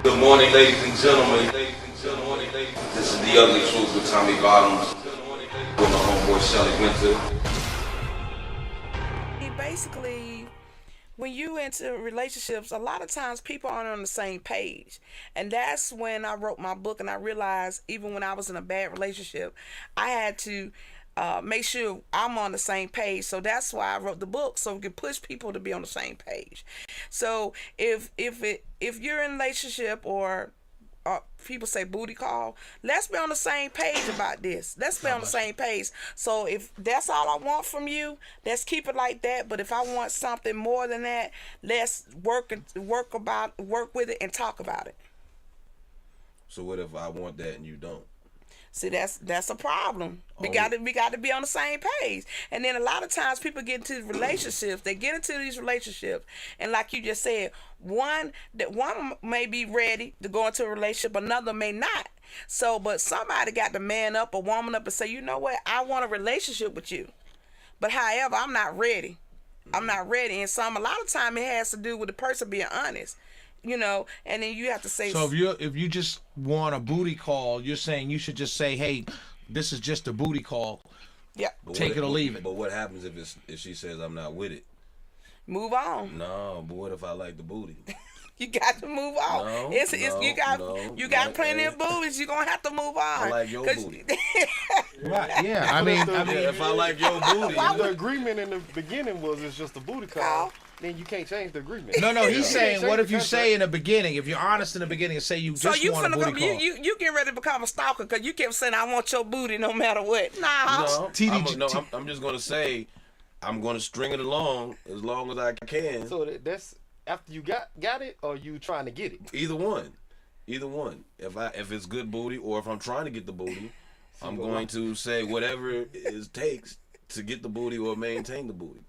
Good morning, ladies and gentlemen. This is The Ugly Truth with Tommy Bottoms. With my homeboy Shelly Winter. Basically, when you into relationships, a lot of times people aren't on the same page. And that's when I wrote my book, and I realized even when I was in a bad relationship, I had to make sure I'm on the same page. So that's why I wrote the book, so we can push people to be on the same page. So if you're in a relationship or people say booty call, let's be on the same page about this. Let's be on the same page. So if that's all I want from you, let's keep it like that. But if I want something more than that, let's work with it and talk about it. So what if I want that and you don't? See, that's a problem. We got to be on the same page. And then a lot of times people get into relationships. They get into these relationships, and like you just said, one may be ready to go into a relationship, another may not. So, but somebody got to man up or woman up and say, you know what, I want a relationship with you, but however, I'm not ready. I'm not ready. And a lot of time it has to do with the person being honest. You know, and then you have to say. So if you just want a booty call, you're saying you should just say, "Hey, this is just a booty call. Yeah, take it or leave it." But what happens if she says I'm not with it? Move on. No, but what if I like the booty? You got to move on. You got plenty of booties. You're gonna have to move on. I like your booty. Right? Yeah. I mean, if I like your booty, the agreement in the beginning was it's just a booty call. Then you can't change the agreement. No, he's saying, what if you say in the beginning, if you're honest in the beginning and say you just want a booty call? You get ready to become a stalker because you kept saying, I want your booty no matter what. No, I'm just going to say, I'm going to string it along as I can. So that's after you got it, or you trying to get it? Either one. If it's good booty or if I'm trying to get the booty, I'm going to say whatever it takes to get the booty or maintain the booty.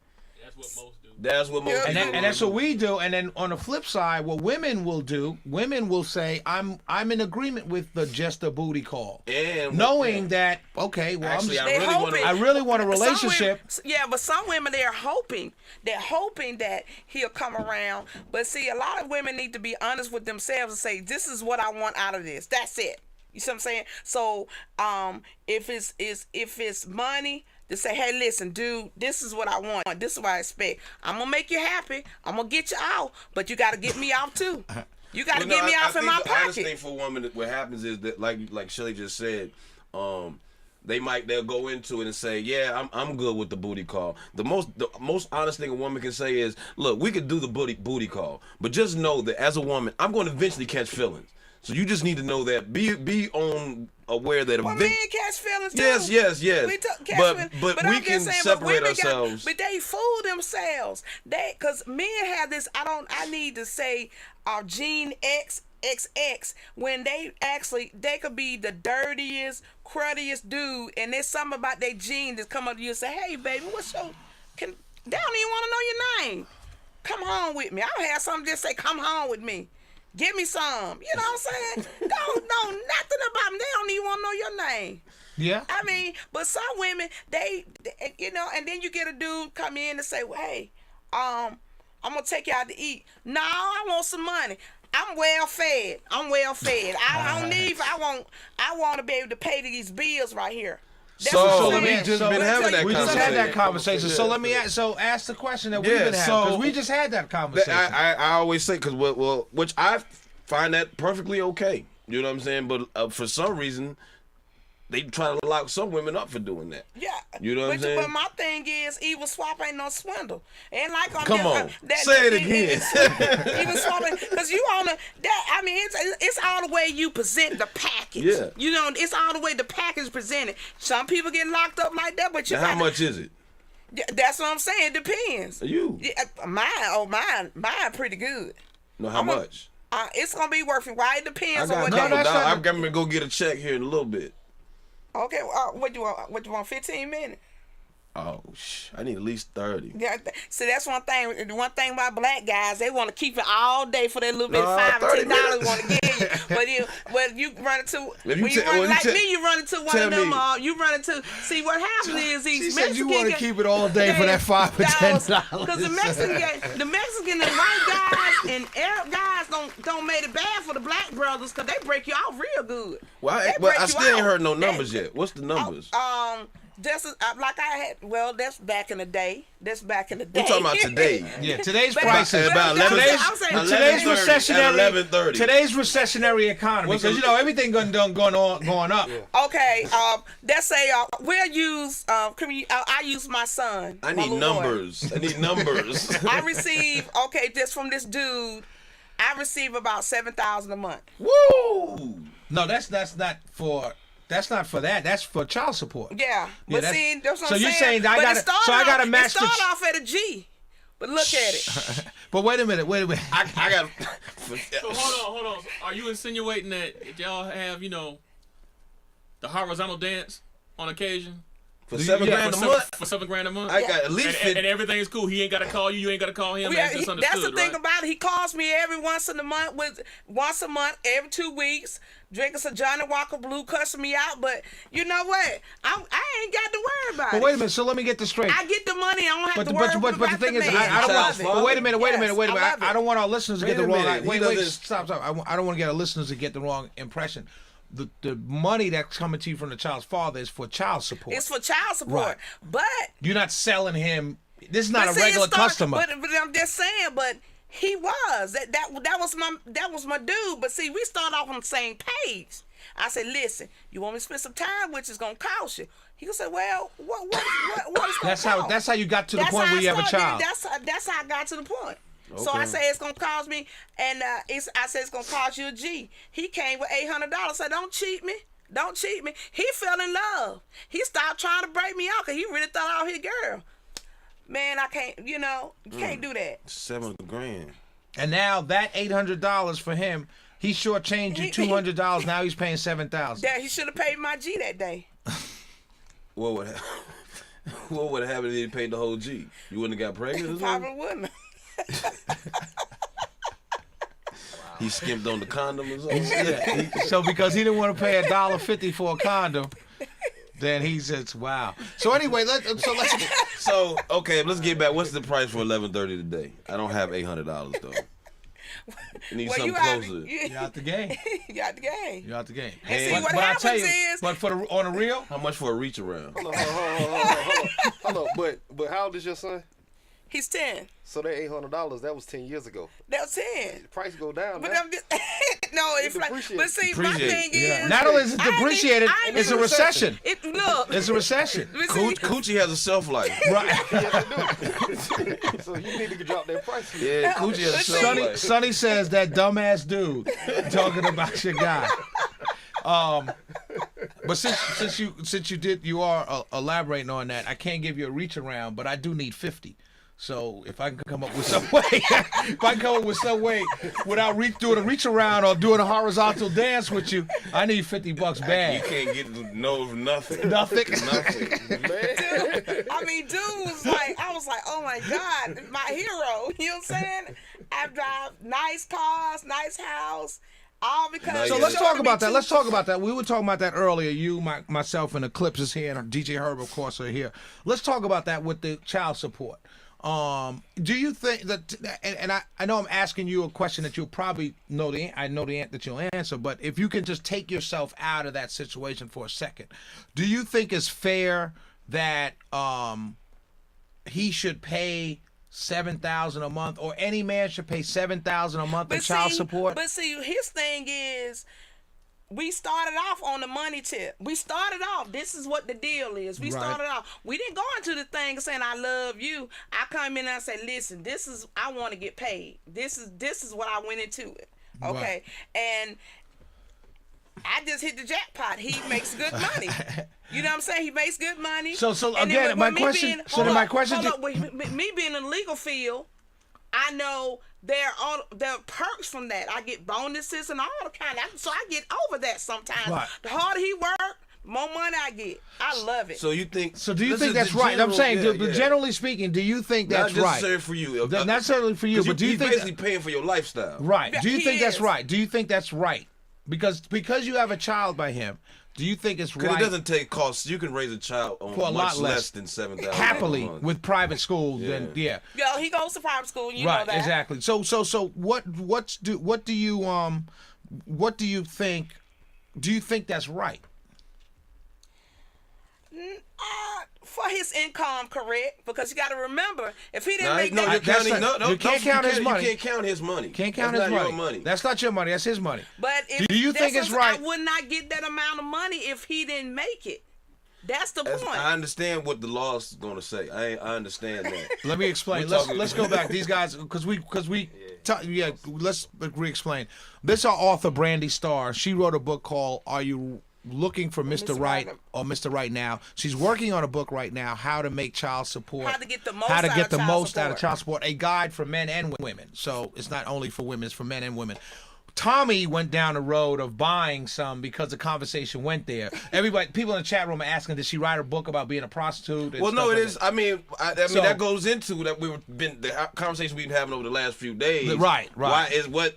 That's what most do. And that's what we do. And then on the flip side, what women will do, women will say, I'm in agreement with just a booty call. And knowing that, okay, well, actually, I really want a relationship. But some women, they're hoping that he'll come around. But see, a lot of women need to be honest with themselves and say, this is what I want out of this. That's it. You see what I'm saying? So if it's money, to say, hey, listen, dude, this is what I want. This is what I expect. I'm going to make you happy. I'm going to get you out, but you got to get me out too. You got to get me out in my pocket. The honest thing for women, what happens is that, like Shelly just said, they'll go into it and say, yeah, I'm good with the booty call. The most honest thing a woman can say is, look, we could do the booty call, but just know that as a woman, I'm going to eventually catch feelings. So you just need to know that. Be aware that men catch feelings too. Yes. But we can separate ourselves. But they fool themselves. Because men have this. I need to say, gene XX when they could be the dirtiest, cruddiest dude, and there's something about their gene that's come up to you and say, hey baby, what's your? They don't even want to know your name. Come home with me. I don't have something just say, come home with me. Give me some. You know what I'm saying? Don't know nothing about them. They don't even want to know your name. Yeah. I mean, but some women, they and then you get a dude come in and say, well, hey, I'm going to take you out to eat. No, I want some money. I'm well fed. I don't need, I want to be able to pay these bills right here. We just had that conversation. So let me ask the question that we've been having, because we just had that conversation. I always say, which I find that perfectly okay. You know what I'm saying? But for some reason, they try to lock some women up for doing that. Yeah. You know what I'm saying? But my thing is, evil swap ain't no swindle. And like come on, say it again. Evil swapping, because you on that. I mean, it's all the way you present the package. Yeah. You know, it's all the way the package presented. Some people get locked up like that, but how much is it? That's what I'm saying. It depends. You? Yeah, mine, pretty good. No, how much? It's gonna be worth it. Right? It depends on what. I'm gonna go get a check here in a little bit. Okay, what you want? 15 minutes? Oh, I need at least 30. Yeah, see, that's one thing. The one thing about black guys, they want to keep it all day for that little bit of $5 or $10 want to give you. But you run into you run into one of them. You run into. See, what happens is these she Mexicans. Said you want to keep it all day for that $5 or $10. Because the Mexican and white guys and Arab guys don't don't make it bad for the black brothers because they break you off real good. Well, They I break you still ain't off. heard no numbers yet. What's the numbers? This is like I had. Well, that's back in the day. That's back in the day. We're talking about today. Yeah, today's But- prices. about but 11 I'm saying- Today's 11:30 recessionary. at 11:30. Today's recessionary economy, because everything going up. Okay, let's say we'll use. I use my son. I my need little boy. numbers. I need numbers. I receive just from this dude. I receive about $7,000 a month. Woo! No, that's not for. That's not for that. That's for child support. Yeah, but that's- see, that's what so I'm you're saying. saying I But gotta- it started so I gotta off- match It started the- off at a G, but look at it. But wait a minute. I got. So hold on. Are you insinuating that y'all have, the horizontal dance on occasion? For $7 grand a month, For $7 grand a month? I got at least and 50. everything is cool. He ain't got to call you. You ain't got to call him. Yeah, That's just that's understood, the thing right? about it. He calls me every once a month, every 2 weeks, drinking some Johnny Walker Blue, cussing me out. But you know what? I ain't got to worry about But it. wait a minute. So let me get this straight. I get the money. I don't have But to worry but about the thing is, man. I don't love want. it. But wait a minute. Yes, I love I don't want our listeners to get Wait the a wrong. minute. He Wait. doesn't- Stop. I don't want to get our listeners to get the wrong impression. The money that's coming to you from the child's father is for child support. It's for child support, Right. but You're not selling him. This is not but a see, it regular started- customer. But I'm just saying, but he was that was my dude. But see, we started off on the same page. I said, listen, you want me to spend some time, which is gonna cost you. He said, well, what is gonna That's how you got to the That's point how where you I have a started. child. That's how I got to the point. So I Okay. say it's gonna cost me, and I said it's gonna cost you a G. He came with $800. Said, don't cheat me. Don't cheat me. He fell in love. He stopped trying to break me out because he really thought I was his girl. Man, I can't. You can't do that. $7 grand. And now that $800 for him, he shortchanged you $200. Now he's paying $7,000. That he should have paid my G that day. What would happen? What would have happened if he paid the whole G? You wouldn't have got pregnant or Probably something? wouldn't. Wow. He skimped on the condom or something. Yeah, so because he didn't want to pay $1.50 for a condom, then he says, "Wow." So anyway, let's So okay, let's get back. What's the price for 11:30 today? I don't have $800 though. I need something closer. you're out the game. You out the game. You're out the game. And see, what I happens tell you, is- but on the real, How much for a reach around? Hold on. But how old is your son? He's 10. So that $800, that was 10 years ago. That was 10. The price go down. But now. I'm just, no, it's like, depreciated. but see, my Depreciated, thing yeah. is, not only is it I ain't depreciated, even- it's a recession. Look, It's a recession. but see, Coochie has a shelf life. Right. So you need to drop that price. Yeah, Coochie has a shelf Sonny, life. Sonny says that dumbass dude talking about your guy. But since you are elaborating on that, I can't give you a reach around, but I do need 50. So if I can come up with some way, without doing a reach around or doing a horizontal dance with you, I need $50 You bad. can't get nothing. Nothing. Nothing. I mean, dude was like, I was like, oh my God, my hero. You know what I'm saying? I drive nice cars, nice house, all because. So Yeah. let's talk about that. Let's talk about that. We were talking about that earlier. You, myself, and Eclipse is here, and DJ Herb, of course, are here. Let's talk about that with the child support. Do you think that? And I know I'm asking you a question that you'll probably know that you'll answer. But if you can just take yourself out of that situation for a second, do you think it's fair that he should pay $7,000 a month, or any man should pay $7,000 a month in child support? But see, his thing is, we started off on the money tip. We started off. This is what the deal is. We Right. started off. We didn't go into the thing saying I love you. I come in and I say, listen, this is I want to get paid. This is what I went into it. Okay, and I just hit the jackpot. He makes good money. You know what I'm saying? He makes good money. So And then again, with my me question. being- So hold then my up, question. hold up. With me being in the legal field, I know there are perks from that. I get bonuses and all the kind of. So I get over that sometimes. Right. The harder he work, the more money I get. I love it. So you think? So do you this think is that's the right? I'm general- saying, yeah, yeah. generally speaking, do you think Not that's right? necessarily for you. Not necessarily for you, 'Cause but do you he's think basically paying for your lifestyle? right? Do you He think that's is. right? Do you think that's right? Because you have a child by him, Do you think it's Because right? it doesn't take costs. You can raise a child on For a much lot less than $7,000 happily a month. with private schools. Then yeah. Yo, he goes to private school. You Right, know that. exactly. So what do you think? Do you think that's right? For his income, correct? Because you got to remember, if he didn't No, make no, that, you're That's counting. not- No, you can't count his money. You can't count his money. Can't count That's his not money. your money. That's not your money. That's his money. but if, Do you think that's it's what I'm right? saying, I would not get that amount of money if he didn't make it. That's the point. I understand what the law's going to say. I understand that. Let me explain. We're talking- Let's go back. These guys, because let's re-explain. This our author Brandi Star. She wrote a book called "Are You Looking for Mr. Right or Mr. Right Now?" She's working on a book right now, How to Make Child Support. How to get the most How to out get of the child most out of support. child support. A guide for men and women. So it's not only for women; it's for men and women. Tommy went down the road of buying some because the conversation went there. Everybody, people in the chat room are asking, did she write a book about being a prostitute? And Well, stuff no, it like is. that? I mean, So- that goes into that the conversation we've been having over the last few days. Right. Why is what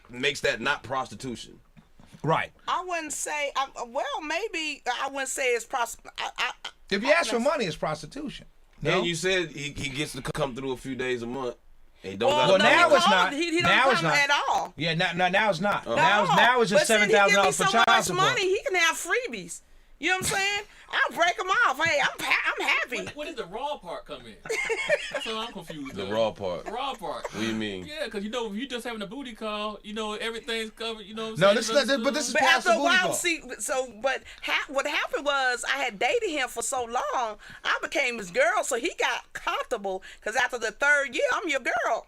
makes that not prostitution? Right. I wouldn't say. Maybe I wouldn't say it's If you ask for money, it's prostitution. No? And you said he gets to come through a few days a month. And he don't Well, got no, now he it's calls- not. He don't Now come it's not. at all. Yeah, now it's not. No. Now it's just But see, he give me $7,000 for so child much support. money, he can have freebies. You know what I'm saying? I'll break them off. Hey, I'm happy. When did the raw part come in? That's what I'm confused. the with. raw part. The raw part. What do you mean? Yeah, because if you just having a booty call, everything's covered. You know what I'm No, saying? this is not- but this is But past after the a booty while, call. see, what happened was I had dated him for so long, I became his girl, so he got comfortable. Because after the third year, I'm your girl.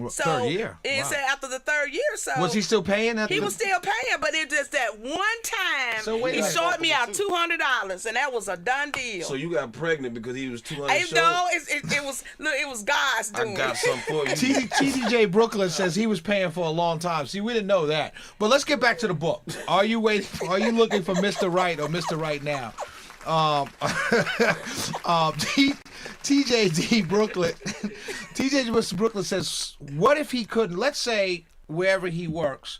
So third year? It Wow. said after the third year, so Was he still paying? He was still paying, but it just that one time So wait a he minute. shorted me out $200, and that was a done deal. So you got pregnant because he was 200 Hey, short? no, it was look, it was God's I doing. got something for you. TDJ Brooklyn says he was paying for a long time. See, we didn't know that. But let's get back to the book. Are you looking for Mr. Right or Mr. Right Now? TJD Brooklyn. TJ Brooklyn says, what if he couldn't? Let's say wherever he works,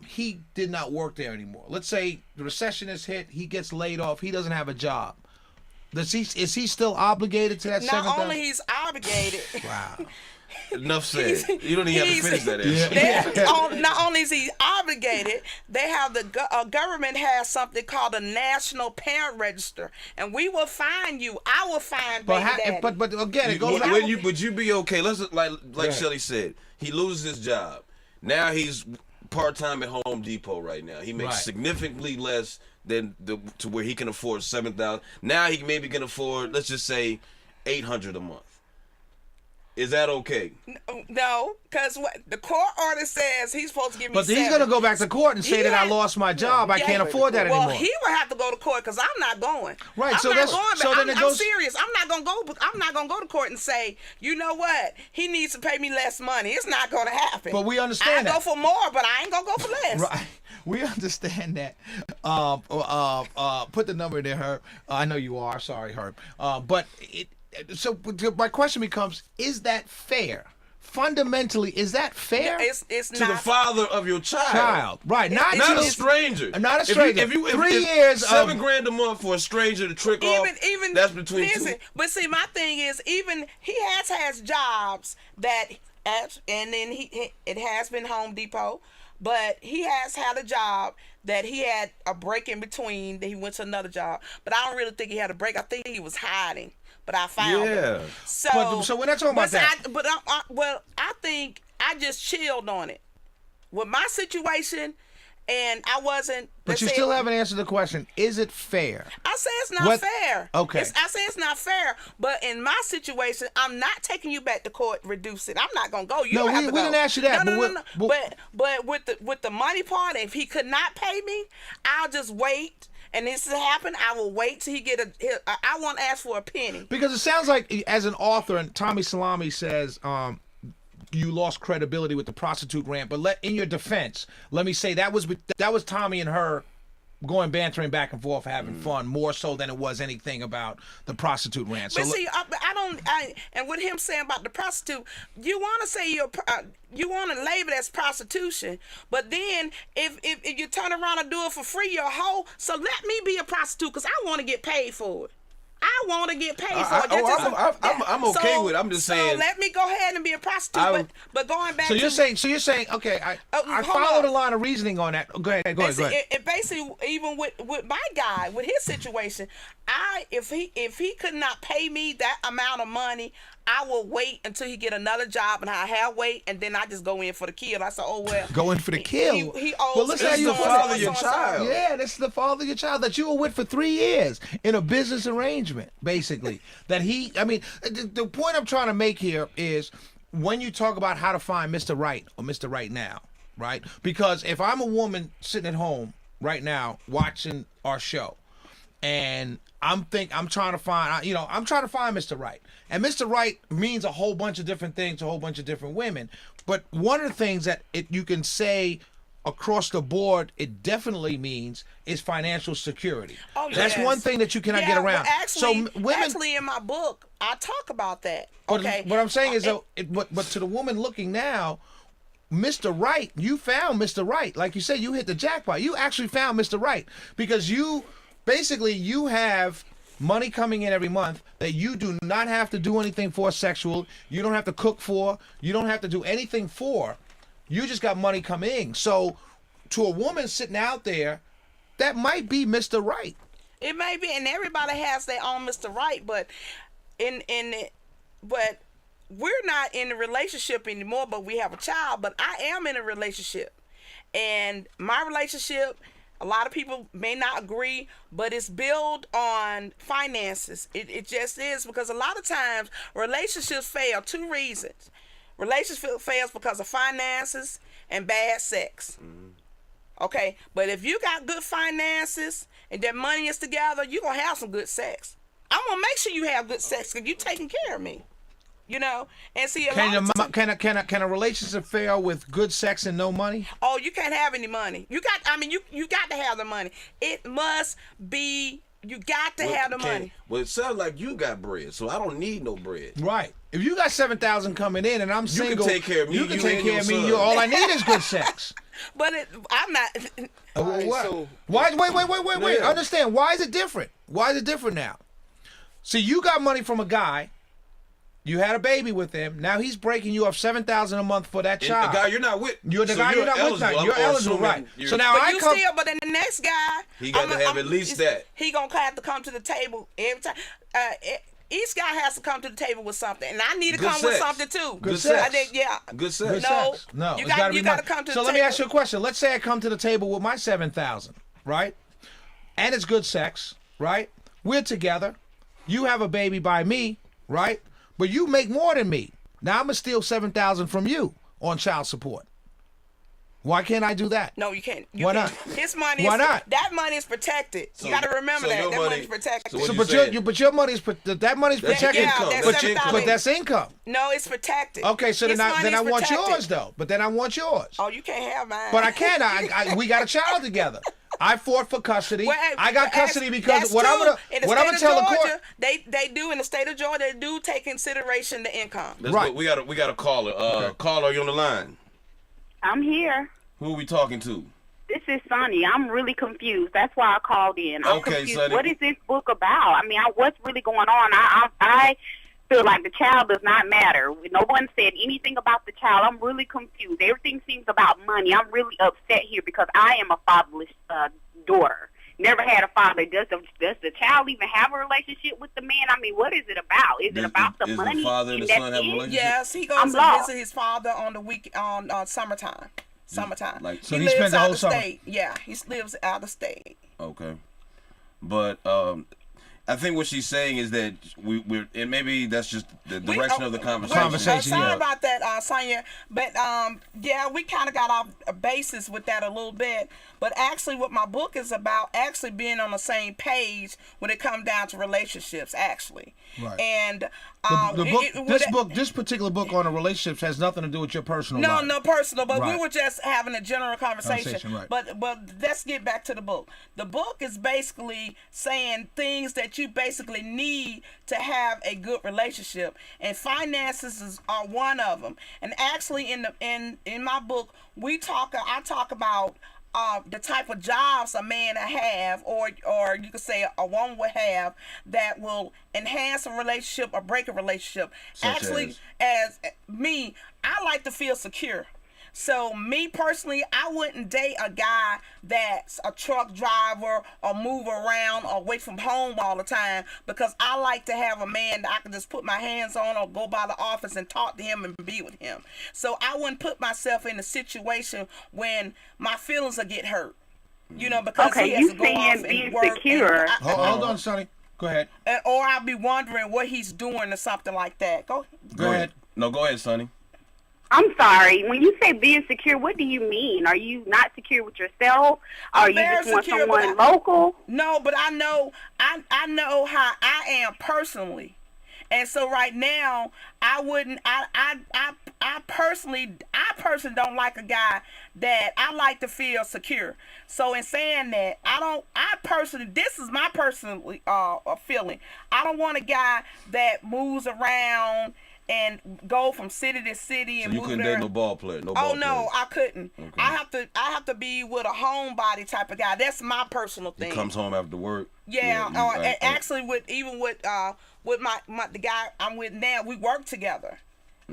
he did not work there anymore. Let's say the recession has hit. He gets laid off. He doesn't have a job. Is he still obligated to that Not $7,000? only he's obligated. Wow. Enough said. You don't even have to finish that answer. Not only is he obligated, they have the government has something called the National Parent Register, and we will find you. I will find baby daddy. But again, it goes. Would you be okay? Let's like Shelly said. He loses his job. Now he's part-time at Home Depot right now. He makes Right. significantly less than to where he can afford $7,000. Now he maybe can afford, let's just say, $800 a month. Is that okay? No, because what the court order says he's supposed to give me. But he's $7,000. going to go back to court and say He that I had- lost my job. I Yeah, can't afford that well, anymore. he would have to go to court because I'm not going. Right, I'm so not that's- going, so but then I'm, it goes- I'm serious. I'm not gonna go. I'm not gonna go to court and say, you know what, he needs to pay me less money. It's not gonna happen. But we understand I that. go for more, but I ain't gonna go for less. Right. We understand that. Put the number in there, Herb. I know you are. Sorry, Herb. But my question becomes: is that fair? Fundamentally, is that fair? It's To not. the father of your child. Right? Not Not to a stranger. Not a stranger. If 3 years. $7,000 a month for a stranger to trick off. Even That's between listen, two. But see, my thing is, even he has jobs that, and then it has been Home Depot, but he has had a job that he had a break in between. That he went to another job, but I don't really think he had a break. I think he was hiding. But I found Yeah. him. So we're not talking about that. I think I just chilled on it with my situation, and I wasn't. But let's you say- still haven't answered the question: is it fair? I say it's not What- fair. Okay. I say it's not fair. But in my situation, I'm not taking you back to court. Reduce it. I'm not gonna go. You No, don't have we to go. didn't ask you that, No, but no, no, what- no. But with the money part, if he could not pay me, I'll just wait. And this has happened. I will wait till he get I won't ask for a penny. Because it sounds like, as an author, and Tommy Salami says, you lost credibility with the prostitute rant. But in your defense, let me say that was Tommy and her going bantering back and forth, having fun, more so than it was anything about the prostitute rant. So But see, I don't. And with him saying about the prostitute, you want to say you want to label it as prostitution, but then if you turn around and do it for free, you're a hoe. So let me be a prostitute because I want to get paid for it. I want to get paid for it. I'm okay with it. I'm just saying. So let me go ahead and be a prostitute. But going back. So you're saying okay. I follow the line of reasoning on that. Go ahead. It basically, even with my guy, with his situation, if he could not pay me that amount of money, I will wait until he get another job and I have wait, and then I just go in for the kill. I said, oh well. Go in for the kill. He owes. Well, listen, This is the father of your child. Yeah, this is the father of your child that you were with for 3 years in a business arrangement, basically. The point I'm trying to make here is when you talk about how to find Mr. Right or Mr. Right now, right? Because if I'm a woman sitting at home right now watching our show, and I'm trying to find Mr. Right. And Mr. Right means a whole bunch of different things to a whole bunch of different women. But one of the things that you can say across the board it definitely means is financial security. Oh, that's yes. one thing that you cannot get around. Well, actually, in my book, I talk about that. Okay. What I'm saying is, but to the woman looking now, Mr. Right, you found Mr. Right. Like you said, you hit the jackpot. You actually found Mr. Right because you have money coming in every month that you do not have to do anything for sexual. You don't have to cook for. You don't have to do anything for. You just got money coming in. So to a woman sitting out there, that might be Mr. Right. It may be, and everybody has their own Mr. Right, but but we're not in a relationship anymore, but we have a child, but I am in a relationship. And my relationship, a lot of people may not agree, but it's built on finances. It just is, because a lot of times relationships fail 2 reasons. Relationship fails because of finances and bad sex. Okay, but if you got good finances and that money is together, you're going to have some good sex. I'm going to make sure you have good sex because you're taking care of me. You know, and see, can a relationship fail with good sex and no money? Oh, you can't have any money. You got to have the money. It must be. You got to have the money. Well, it sounds like you got bread, so I don't need no bread. Right. If you got $7,000 coming in and I'm single, you can take care of me. You can take care of me. All I need is good sex. But I'm not. What? So, Wait. Yeah. Understand? Why is it different? Why is it different now? See, you got money from a guy. You had a baby with him. Now he's breaking you off $7,000 a month for that child. The guy you're not with. You're the guy you're not with now. You're eligible, right? So now But then the next guy, he got to have at least that. He gonna have to come to the table every time. Each guy has to come to the table with something, and I need to come with something too. Good sex. I think, yeah. Good sex. No, you got to come to the table. So let me ask you a question. Let's say I come to the table with my $7,000, right? And it's good sex, right? We're together. You have a baby by me, right? But you make more than me. Now I'm gonna steal $7,000 from you on child support. Why can't I do that? No, you can't. Why not? His money. Why not? That money is protected. You got to remember that. That money is protected. But your money's that money's protected. But that's income. No, it's protected. Okay, so then I want yours though. But then I want yours. Oh, you can't have mine. But I can. We got a child together. I fought for custody. I got custody because what I'm gonna tell the court. They do in the state of Georgia. They do take consideration the income. Right. We got a caller. Caller, are you on the line? I'm here. Who are we talking to? This is Sonny. I'm really confused. That's why I called in. I'm confused. Sonny. What is this book about? I mean, what's really going on? I feel like the child does not matter. No one said anything about the child. I'm really confused. Everything seems about money. I'm really upset here because I am a fatherless daughter. Never had a father. Does the child even have a relationship with the man? I mean, what is it about? Is it about the money? Does the father and the son have a relationship? Yes, he goes to visit his father on the week on summertime. Like, so he spends the whole summer. Yeah, he lives out of state. Okay, but I think what she's saying is that we're and maybe that's just the direction of the conversation. Sorry about that, Sonya. But yeah, we kind of got off basis with that a little bit. But actually, what my book is about, actually being on the same page when it comes down to relationships, actually. Right. And this particular book on the relationships has nothing to do with your personal life. No personal, but Right. we were just having a general conversation. Right. But let's get back to the book. The book is basically saying things that you basically need to have a good relationship, and finances are one of them. And actually, in my book, I talk about the type of jobs a man will have, or you could say a woman will have, that will enhance a relationship or break a relationship. As me, I like to feel secure. So me personally, I wouldn't date a guy that's a truck driver or move around or away from home all the time, because I like to have a man that I can just put my hands on or go by the office and talk to him and be with him. So I wouldn't put myself in a situation when my feelings will get hurt. Because he has to go off and work. Secure. Hold on, Sonny. Go ahead. Or I'll be wondering what he's doing or something like that. Go ahead. No, go ahead, Sonny. I'm sorry. When you say being secure, what do you mean? Are you not secure with yourself? Or you just want someone local? No, but I know how I am personally. And so right now, I personally don't like a guy that I like to feel secure. So in saying that, this is my personal feeling. I don't want a guy that moves around and go from city to city and so you couldn't date no ball player. I couldn't. Okay. I have to be with a homebody type of guy. That's my personal thing. He comes home after work. Yeah. Actually, with the guy I'm with now, we work together,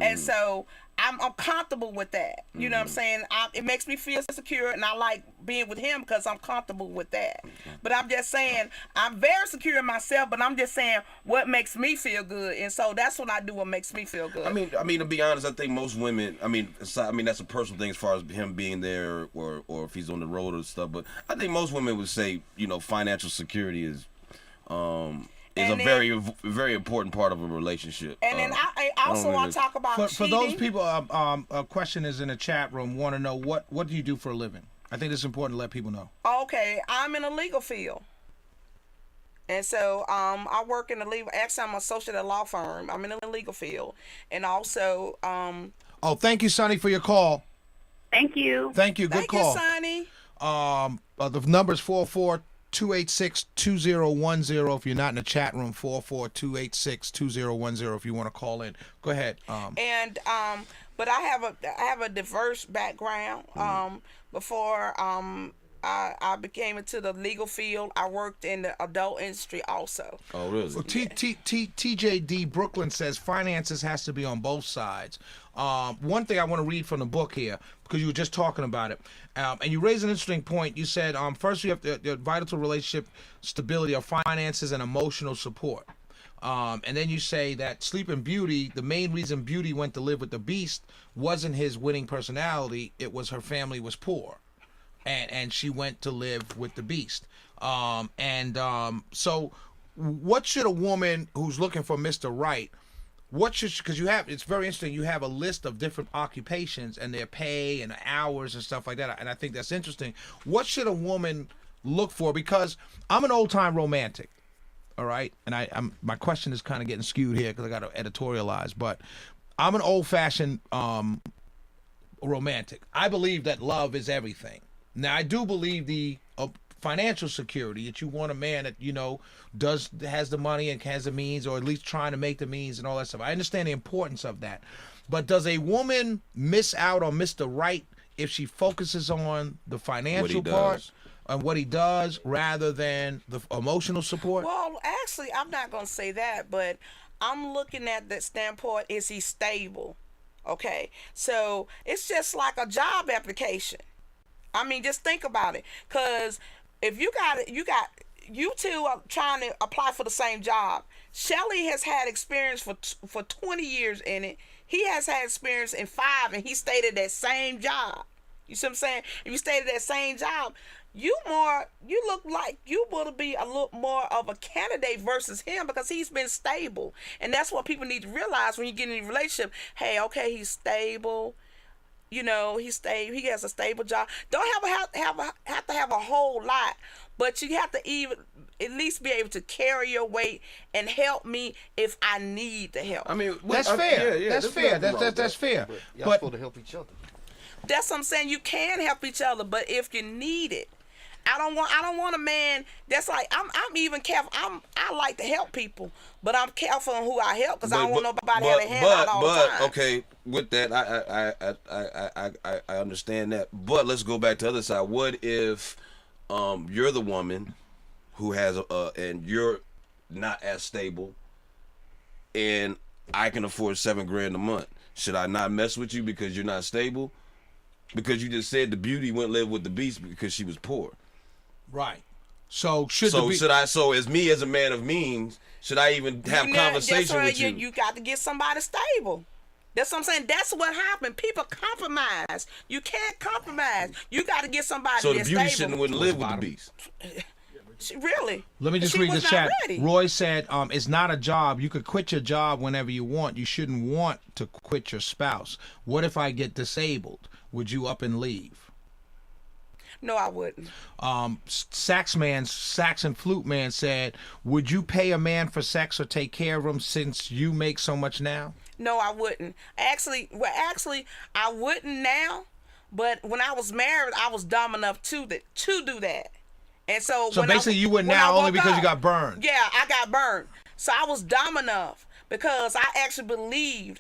and so I'm comfortable with that. You know what I'm saying? It makes me feel secure, and I like being with him because I'm comfortable with that. But I'm just saying, I'm very secure in myself, but I'm just saying what makes me feel good, and so that's what I do. What makes me feel good. I mean, to be honest, I think most women. I mean, that's a personal thing as far as him being there, or if he's on the road or stuff. But I think most women would say, financial security is a very, very important part of a relationship. And then I also want to talk about cheating. For those people, a question is in the chat room, want to know what do you do for a living? I think it's important to let people know. Okay, I'm in the legal field. And so I work in the legal, actually I'm an associate at a law firm. I'm in the legal field. And also... thank you, Sonny, for your call. Thank you. Thank you, good call. Thank you, Sonny. The number's 286-2010 if you're not in the chat room, 286-2010 if you want to call in. Go ahead. But I have a diverse background. Before I became into the legal field, I worked in the adult industry also. Oh, really? Well, TJD Brooklyn says finances has to be on both sides. One thing I want to read from the book here, because you were just talking about it, and you raised an interesting point. You said first you have the vital to relationship stability of finances and emotional support. And then you say that Sleeping Beauty, the main reason Beauty went to live with the Beast wasn't his winning personality, it was her family was poor. And she went to live with the Beast. So what should a woman who's looking for Mr. Right, because it's very interesting, you have a list of different occupations and their pay and hours and stuff like that, and I think that's interesting. What should a woman look for? Because I'm an old-time romantic, all right? And my question is kind of getting skewed here because I got to editorialize, but I'm an old-fashioned romantic. I believe that love is everything. Now, I do believe the financial security, that you want a man that, has the money and has the means, or at least trying to make the means and all that stuff. I understand the importance of that. But does a woman miss out on Mr. Right if she focuses on the financial part and what he does rather than the emotional support? Well, actually, I'm not going to say that, but I'm looking at that standpoint, is he stable? Okay, so it's just like a job application. I mean, just think about it. Because if you two are trying to apply for the same job. Shelly has had experience for 20 years in it. He has had experience in 5, and he stayed at that same job. You see what I'm saying? If you stayed at that same job, you look like you would be a little more of a candidate versus him because he's been stable. And that's what people need to realize when you get in a relationship. Hey, okay, he's stable. You know, he's stable. He has a stable job. Don't have to have a whole lot, but you have to even at least be able to carry your weight and help me if I need the help. I mean, that's fair. That's fair. That's fair. But y'all supposed to help each other. That's what I'm saying. You can help each other, but if you need it, I don't want a man that's like I'm even careful. I like to help people, but I'm careful on who I help because I don't want nobody to have a hand out all the time. But okay, with that, I understand that. But let's go back to the other side. What if you're the woman who has and you're not as stable, and I can afford $7,000 a month? Should I not mess with you because you're not stable? Because you just said the beauty went live with the beast because she was poor. Right. So should I? So as me as a man of means, should I even have conversation with you? You got to get somebody stable. That's what I'm saying. That's what happened. People compromise. You can't compromise. You got to get somebody. So the that's beauty stable. wouldn't live with the beast. Really? Let me just read the chat. Roy said, "It's not a job. You could quit your job whenever you want. You shouldn't want to quit your spouse. What if I get disabled? Would you up and leave?" No, I wouldn't. Saxon Flute Man said, "Would you pay a man for sex or take care of him since you make so much now?" No, I wouldn't. Actually, I wouldn't now. But when I was married, I was dumb enough to do that. And so basically, you would now only because you got burned. Yeah, I got burned. So I was dumb enough because I actually believed.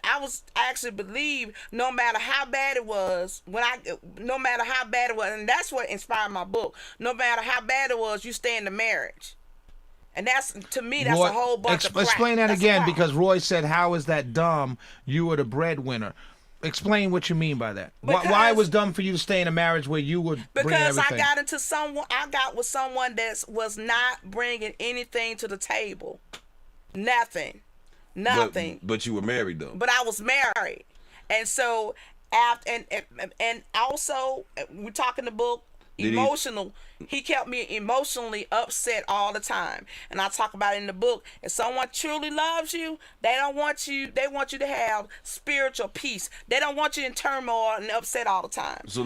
No matter how bad it was, and that's what inspired my book. No matter how bad it was, you stay in the marriage. And that's, to me, that's Roy, a whole bunch of crap. Explain that again, because Roy said, "How is that dumb? You were the breadwinner." Explain what you mean by that. Why it was dumb for you to stay in a marriage where you would bring everything? Because I got with someone that was not bringing anything to the table. Nothing. But you were married though. But I was married, and so after and also we're talking the book emotional. He kept me emotionally upset all the time, and I talk about it in the book. If someone truly loves you, they want you to have spiritual peace. They don't want you in turmoil and upset all the time. So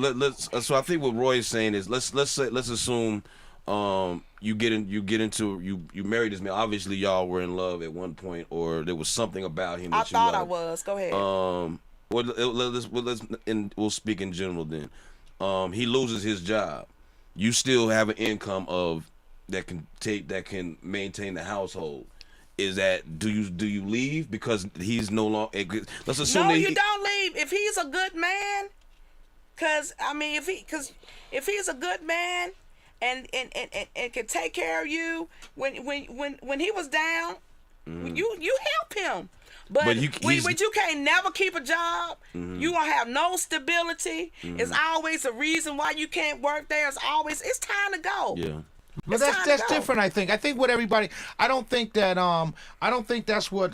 so I think what Roy is saying is let's assume you married this man. Obviously y'all were in love at one point, or there was something about him that I thought I was. Go ahead. We'll speak in general then. He loses his job. You still have an income that can maintain the household. Is that do you leave because he's no longer? Let's assume no, you don't leave if he's a good man. Cause I mean, if he's a good man and can take care of you when he was down, you help him. But you can't never keep a job. You gonna have no stability. It's always a reason why you can't work there. It's time to go. Yeah. But that's different. I think what everybody. I don't think that's what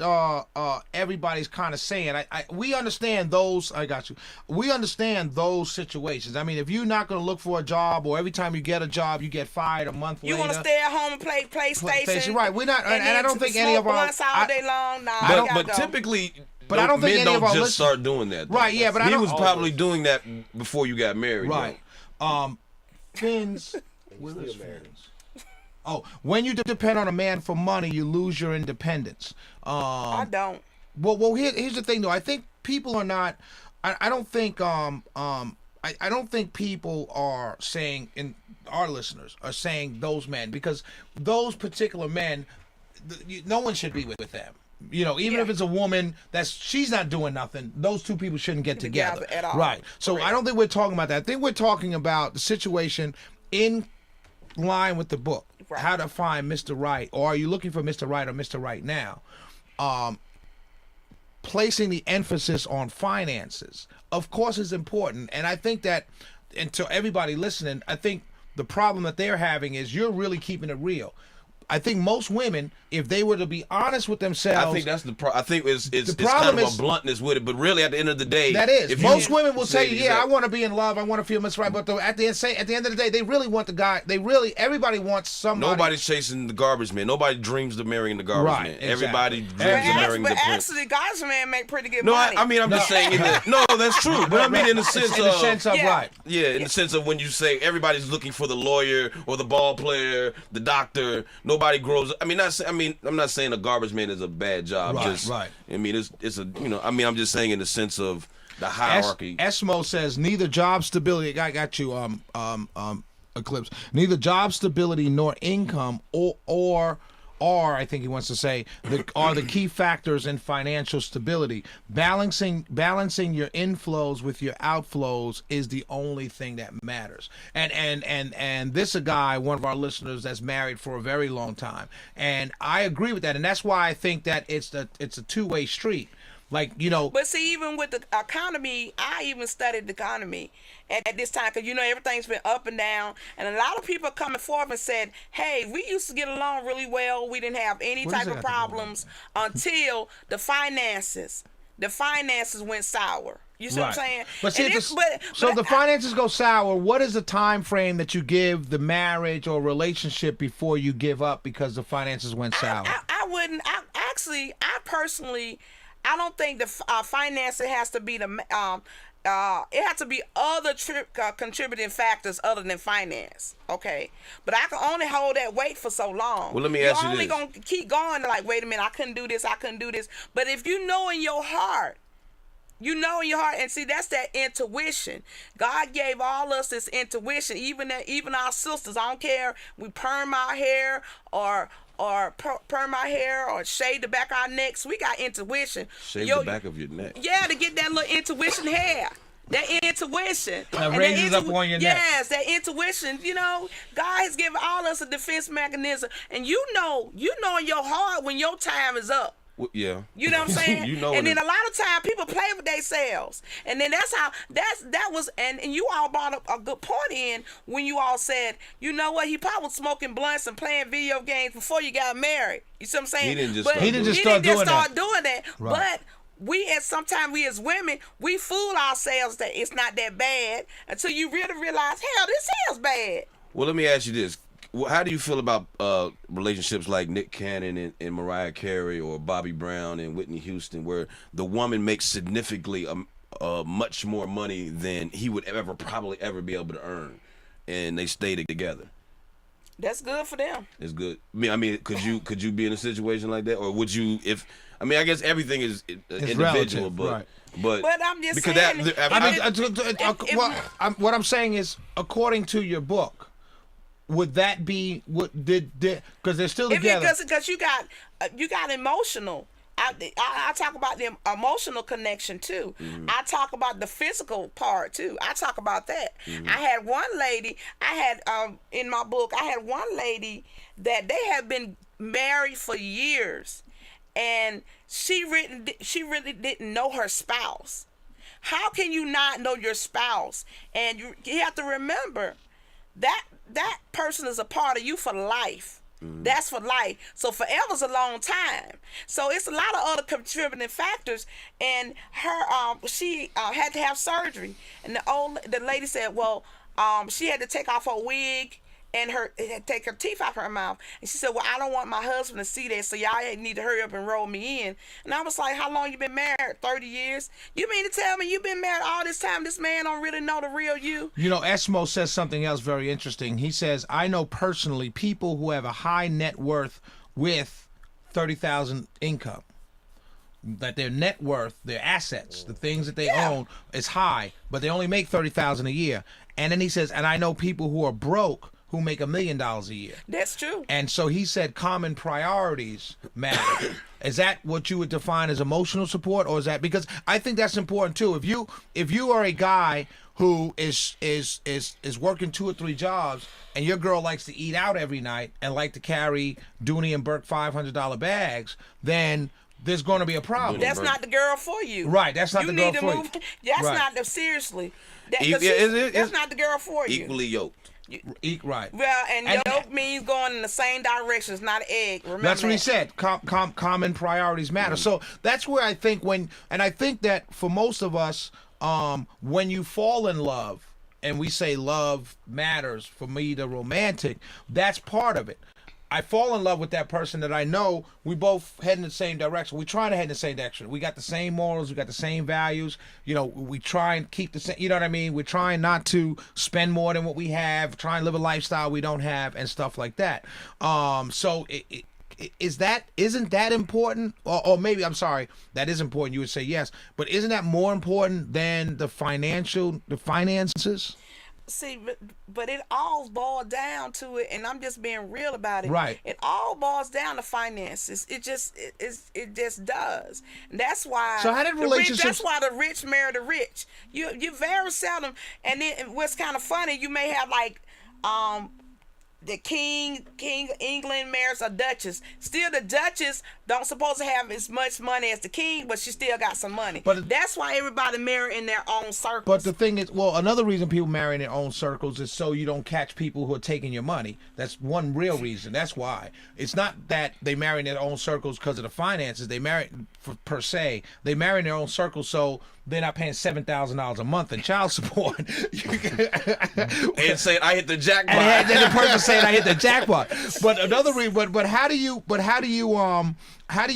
everybody's kind of saying. We understand those. I got you. We understand those situations. I mean, if you're not going to look for a job, or every time you get a job, you get fired a month later. You want to stay at home and play PlayStation. Right. We're not. And I don't think any of our. All day long. Nah, but typically. But I don't think men any of our just start doing that. Though. Right. Yeah. But he was probably doing that before you got married. Right. Fins. Where's Fins? Oh, when you depend on a man for money, you lose your independence. I don't. Well, here's the thing, though. I think people are not. I don't think. I don't think people are saying, and our listeners are saying those men, because those particular men, no one should be with them. You know, even if it's a woman she's not doing nothing, those two people shouldn't get together at all. Right. So I don't think we're talking about that. I think we're talking about the situation in line with the book. Right. How to find Mr. Right, or are you looking for Mr. Right or Mr. Right now? Placing the emphasis on finances, of course, is important. And I think that, and to everybody listening, I think the problem that they're having is you're really keeping it real. I think most women, if they were to be honest with themselves, I think that's I think it's problem kind of is, a bluntness with it, but really at the end of the day, that is. if Most you, women will say, "Yeah, that, I want to be in love. I want to feel right." But at the end of the day, they really want the guy. Everybody wants somebody. Nobody's chasing the garbage man. Nobody dreams of marrying the garbage man. Exactly. Everybody dreams of marrying the But prince. actually, garbage man make pretty good No, money. I mean, I'm just saying. No, that's true. But I mean, in the sense of right. Yeah, in the sense of when you say everybody's looking for the lawyer or the ball player, the doctor. Nobody grows. I'm not saying a garbage man is a bad job. Right. I mean, it's a I'm just saying in the sense of the hierarchy. Esmo says neither job stability. I got you. Eclipse. Neither job stability nor income or I think he wants to say are the key factors in financial stability. Balancing your inflows with your outflows is the only thing that matters. And this a guy, one of our listeners that's married for a very long time, and I agree with that, and that's why I think that it's a two-way street. Like, But see, even with the economy, I even studied the economy at this time because, everything's been up and down. And a lot of people are coming forward and said, hey, we used to get along really well. We didn't have any type of problems until the finances went sour. You see what I'm saying? But see, so the finances go sour. What is the time frame that you give the marriage or relationship before you give up because the finances went sour? I wouldn't. I personally, I don't think the finance has to be it has to be other contributing factors other than finance. Okay, but I can only hold that weight for so long. Well, let me ask you You're only this. gonna keep going. Like, wait a minute, I couldn't do this. But if you know in your heart. And see, that's that intuition. God gave all us this intuition. Even our sisters. I don't care. We perm our hair or perm our hair or shade the back of our necks. We got intuition. Shave the back of your neck. Yeah, to get that little intuition hair. That intuition. That raises up on your neck. Yes, that intuition. God has given all us a defense mechanism. And you know in your heart when your time is up. Yeah. You know what I'm saying? And then a lot of time people play with themselves. And then and you all brought up a good point in when you all said, you know what, he probably was smoking blunts and playing video games before you got married. You see what I'm saying? He didn't just start doing that. Right. But sometimes we as women, we fool ourselves that it's not that bad until you really realize, hell, this is bad. Well, let me ask you this. How do you feel about relationships like Nick Cannon and Mariah Carey or Bobby Brown and Whitney Houston, where the woman makes significantly much more money than he would probably ever be able to earn, and they stay together? That's good for them. It's good. I mean, could you be in a situation like that, or would you? I guess everything is individual, relative, but I'm just because saying. What I'm saying is, according to your book. Would that be because they're still together? Because you got emotional. I talk about the emotional connection too. Mm-hmm. I talk about the physical part too. I talk about that. Mm-hmm. I had one lady. In my book. I had one lady that they have been married for years, and she really didn't know her spouse. How can you not know your spouse? And you have to remember that person is a part of you for life. Mm. That's for life. So forever's a long time. So it's a lot of other contributing factors. And her, she had to have surgery. And the lady said, well, she had to take off her wig and take her teeth out of her mouth. And she said, well, I don't want my husband to see that, so y'all need to hurry up and roll me in. And I was like, how long you been married? 30 years? You mean to tell me you've been married all this time? This man don't really know the real you? Esmo says something else very interesting. He says, I know personally people who have a high net worth with $30,000 income. That their net worth, their assets, the things that they own is high, but they only make $30,000 a year. And then he says, and I know people who are broke who make $1 million a year. That's true. And so he said common priorities matter. Is that what you would define as emotional support, or is that because I think that's important too? If you are a guy who is working 2 or 3 jobs and your girl likes to eat out every night and like to carry Dooney and Burke $500 bags, then there's going to be a problem. That's not the girl for you. Right, that's not the girl for you. That's Right. not the seriously. It's That's not the girl for you. equally yoked. Right. Well, and yolk means going in the same direction. It's not an egg. Remember That's what he that. said. Common priorities matter. So that's where I think I think that for most of us, when you fall in love, and we say love matters, for me, the romantic, that's part of it. I fall in love with that person that I know we both head in the same direction. We try to head in the same direction. We got the same morals. We got the same values. You know, we try and keep the same, you know what I mean? We're trying not to spend more than what we have, try and live a lifestyle we don't have and stuff like that. So isn't that important? Or maybe, I'm sorry, that is important. You would say yes. But isn't that more important than the finances? See, but it all boils down to it, and I'm just being real about it. Right. It all boils down to finances. It just does. And that's why. So how did relationships? That's why the rich marry the rich. You very seldom. And then what's kind of funny, you may have like the king of England marries a duchess. Still, the duchess don't supposed to have as much money as the king, but she still got some money. But that's why everybody marry in their own circles. But the thing is, well, another reason people marry in their own circles is so you don't catch people who are taking your money. That's one real reason. That's why. It's not that they marry in their own circles because of the finances. They marry per se. They marry in their own circles so they're not paying $7,000 a month in child support. And saying I hit the jackpot. And then the person saying I hit the jackpot. But another reason. But how do you? How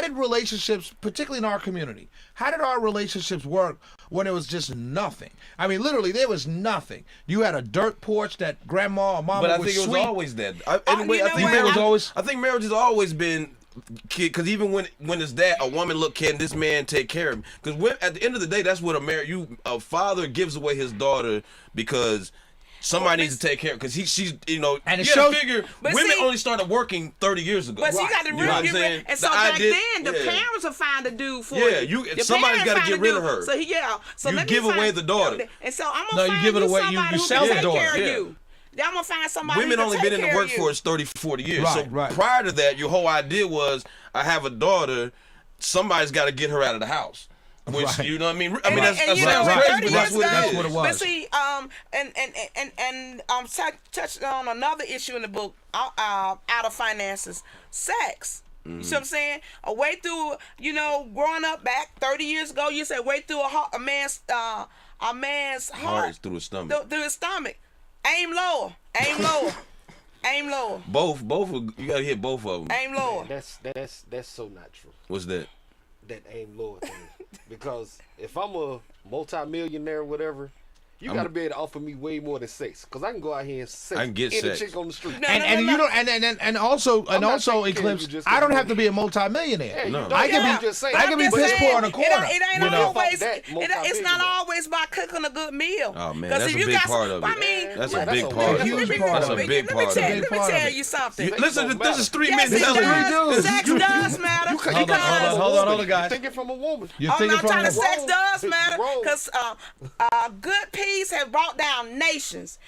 did relationships, particularly in our community, how did our relationships work when it was just nothing? I mean, literally, there was nothing. You had a dirt porch that grandma or mama But I would think it was sweep. always that. you know what? I think marriage has always been. Because even when it's that, a woman look, can this man take care of me? Because at the end of the day, that's what a father gives away his daughter because somebody needs to take care of. Because she's And it you gotta shows- figure But women see- only started working 30 years ago. But you got to You know what I'm really saying? and so The back idea- then the yeah. parents will find a dude for Yeah, you. The somebody's parents gotta find get a rid of dude. her. So so You let me give away find- the daughter. And so I'm No, gonna you find give it away. somebody You who sell can the take daughter. care of Yeah. you. Then I'm gonna find somebody Women who only can been take in the care of you. workforce 30, 40 years. Right, so right. prior to that, your whole idea was, I have a daughter, somebody's got to get her out of the house. Which, Right. you know what I mean? And that you know sounds what, crazy, 30 but that's years what ago, it is. what it was. But see, touched on another issue in the book, out of finances, sex. You see what I'm saying? A way through, growing up back 30 years ago, you said way through a man's heart. Heart is through his stomach. Through his stomach. Aim lower. Aim lower. Aim lower. Both, you got to hit both of them. Aim lower. That's so not true. What's that? That aim lower thing. Because if I'm a multi-millionaire or whatever, you got to be able to offer me way more than sex. Because I can go out here and sex I can get any sex. chick on the street. No, And no, you no. don't and also I'm not taking care of Eclipse. you just I don't because have to be a multimillionaire. Yeah, you No. don't. I can I'm be just saying. I can be I'm just piss saying, poor in a corner. It ain't you know? always. That It's not multi-millionaire. always about cooking a good meal. Oh, man, 'Cause that's if a you big got part some- of it. I mean, That's Yeah, a that's big a part of huge it. part That's of a it. big part of Let it. me tell you something. Listen, this is 3 Yes, minutes. it does. dudes. Sex does matter. Hold on, guys. You're thinking from a woman. You're I'm thinking not trying to from sex does matter Wrong. because good peace has brought down nations.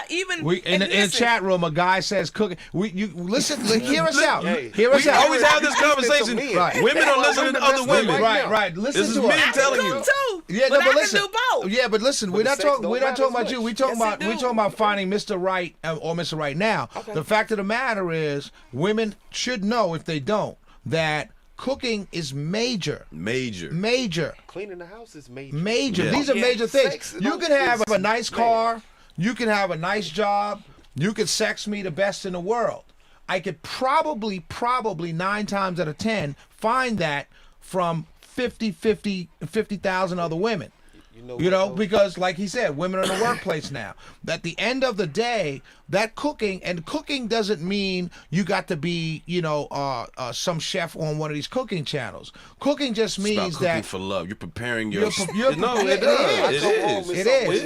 Even in the listen, chat room, a guy says cooking. You listen. Hear us out. Hey, Hear us We out. always have this conversation. men. Right. Women don't listen to other women. Right. Listen This is to men us. telling I can you. cook too. Yeah, but no, but I listen. can do both. Yeah, but listen, we're the not sex talking. don't We're not matter talking as about you. much. We talking Yes, it about we do. talking about finding Mr. Right or Mr. Right now. Okay. The fact of the matter is, women should know if they don't that cooking is major. Cleaning the house is major. Yeah. These are Yeah. major things. Sex You don't- can have is a nice man. car. You can have a nice job. You can sex me the best in the world. I could probably 9 times out of 10 find that from 50,000 other women. You know, because like he said, women are in the workplace now. At the end of the day, that cooking doesn't mean you got to be, some chef on one of these cooking channels. Cooking just It's about means cooking that for love. You're preparing you're your. No, it does. is. It is.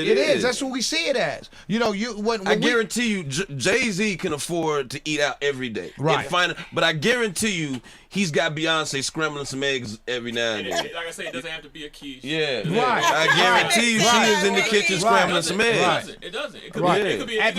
It is. That's what we see it as. When I guarantee you, Jay-Z can afford to eat out every day. Right. But I guarantee you, he's got Beyonce scrambling some eggs every now and then. Like I say, it doesn't have to be a quiche. Yeah. Right. I guarantee you, Right. she is in the kitchen Right. scrambling some eggs. It doesn't. It could Right. be. It could be. And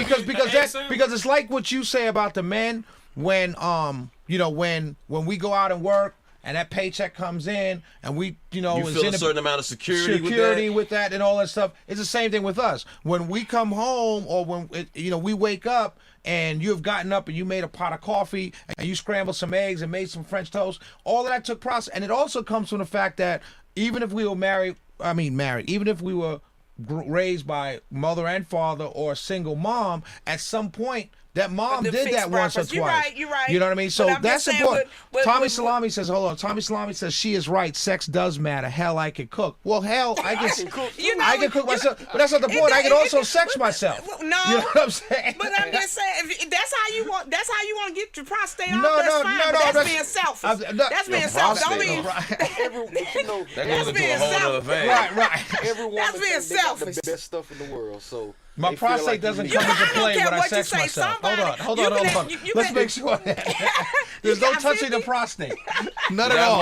because it's like what you say about the men. when when we go out and work and that paycheck comes in and we you is feel in a certain amount of security with that and all that stuff. It's the same thing with us. When we come home or when we wake up and you have gotten up and you made a pot of coffee and you scrambled some eggs and made some French toast, all of that took process. And it also comes from the fact that even if we were married, even if we were raised by mother and father or a single mom, at some point that mom did that once or twice. You're right. You know what I mean? So that's important. Tommy Salami says, hold on. Tommy Salami says she is right. Sex does matter. Hell, I can cook. Well, hell, I can cook. I can cook myself. But that's not the point. I can also sex myself. No. You know what I'm saying? But I'm just saying, if that's how you want to get your prostate off. No, That's fine. But that's being selfish. That's being selfish. Don't mean. That goes into a whole other thing. Right. Everyone That's being selfish. the best stuff in the world. So My prostate doesn't come into play when I sex myself. Hold on. Let's make sure there's no touching the prostate. None at all.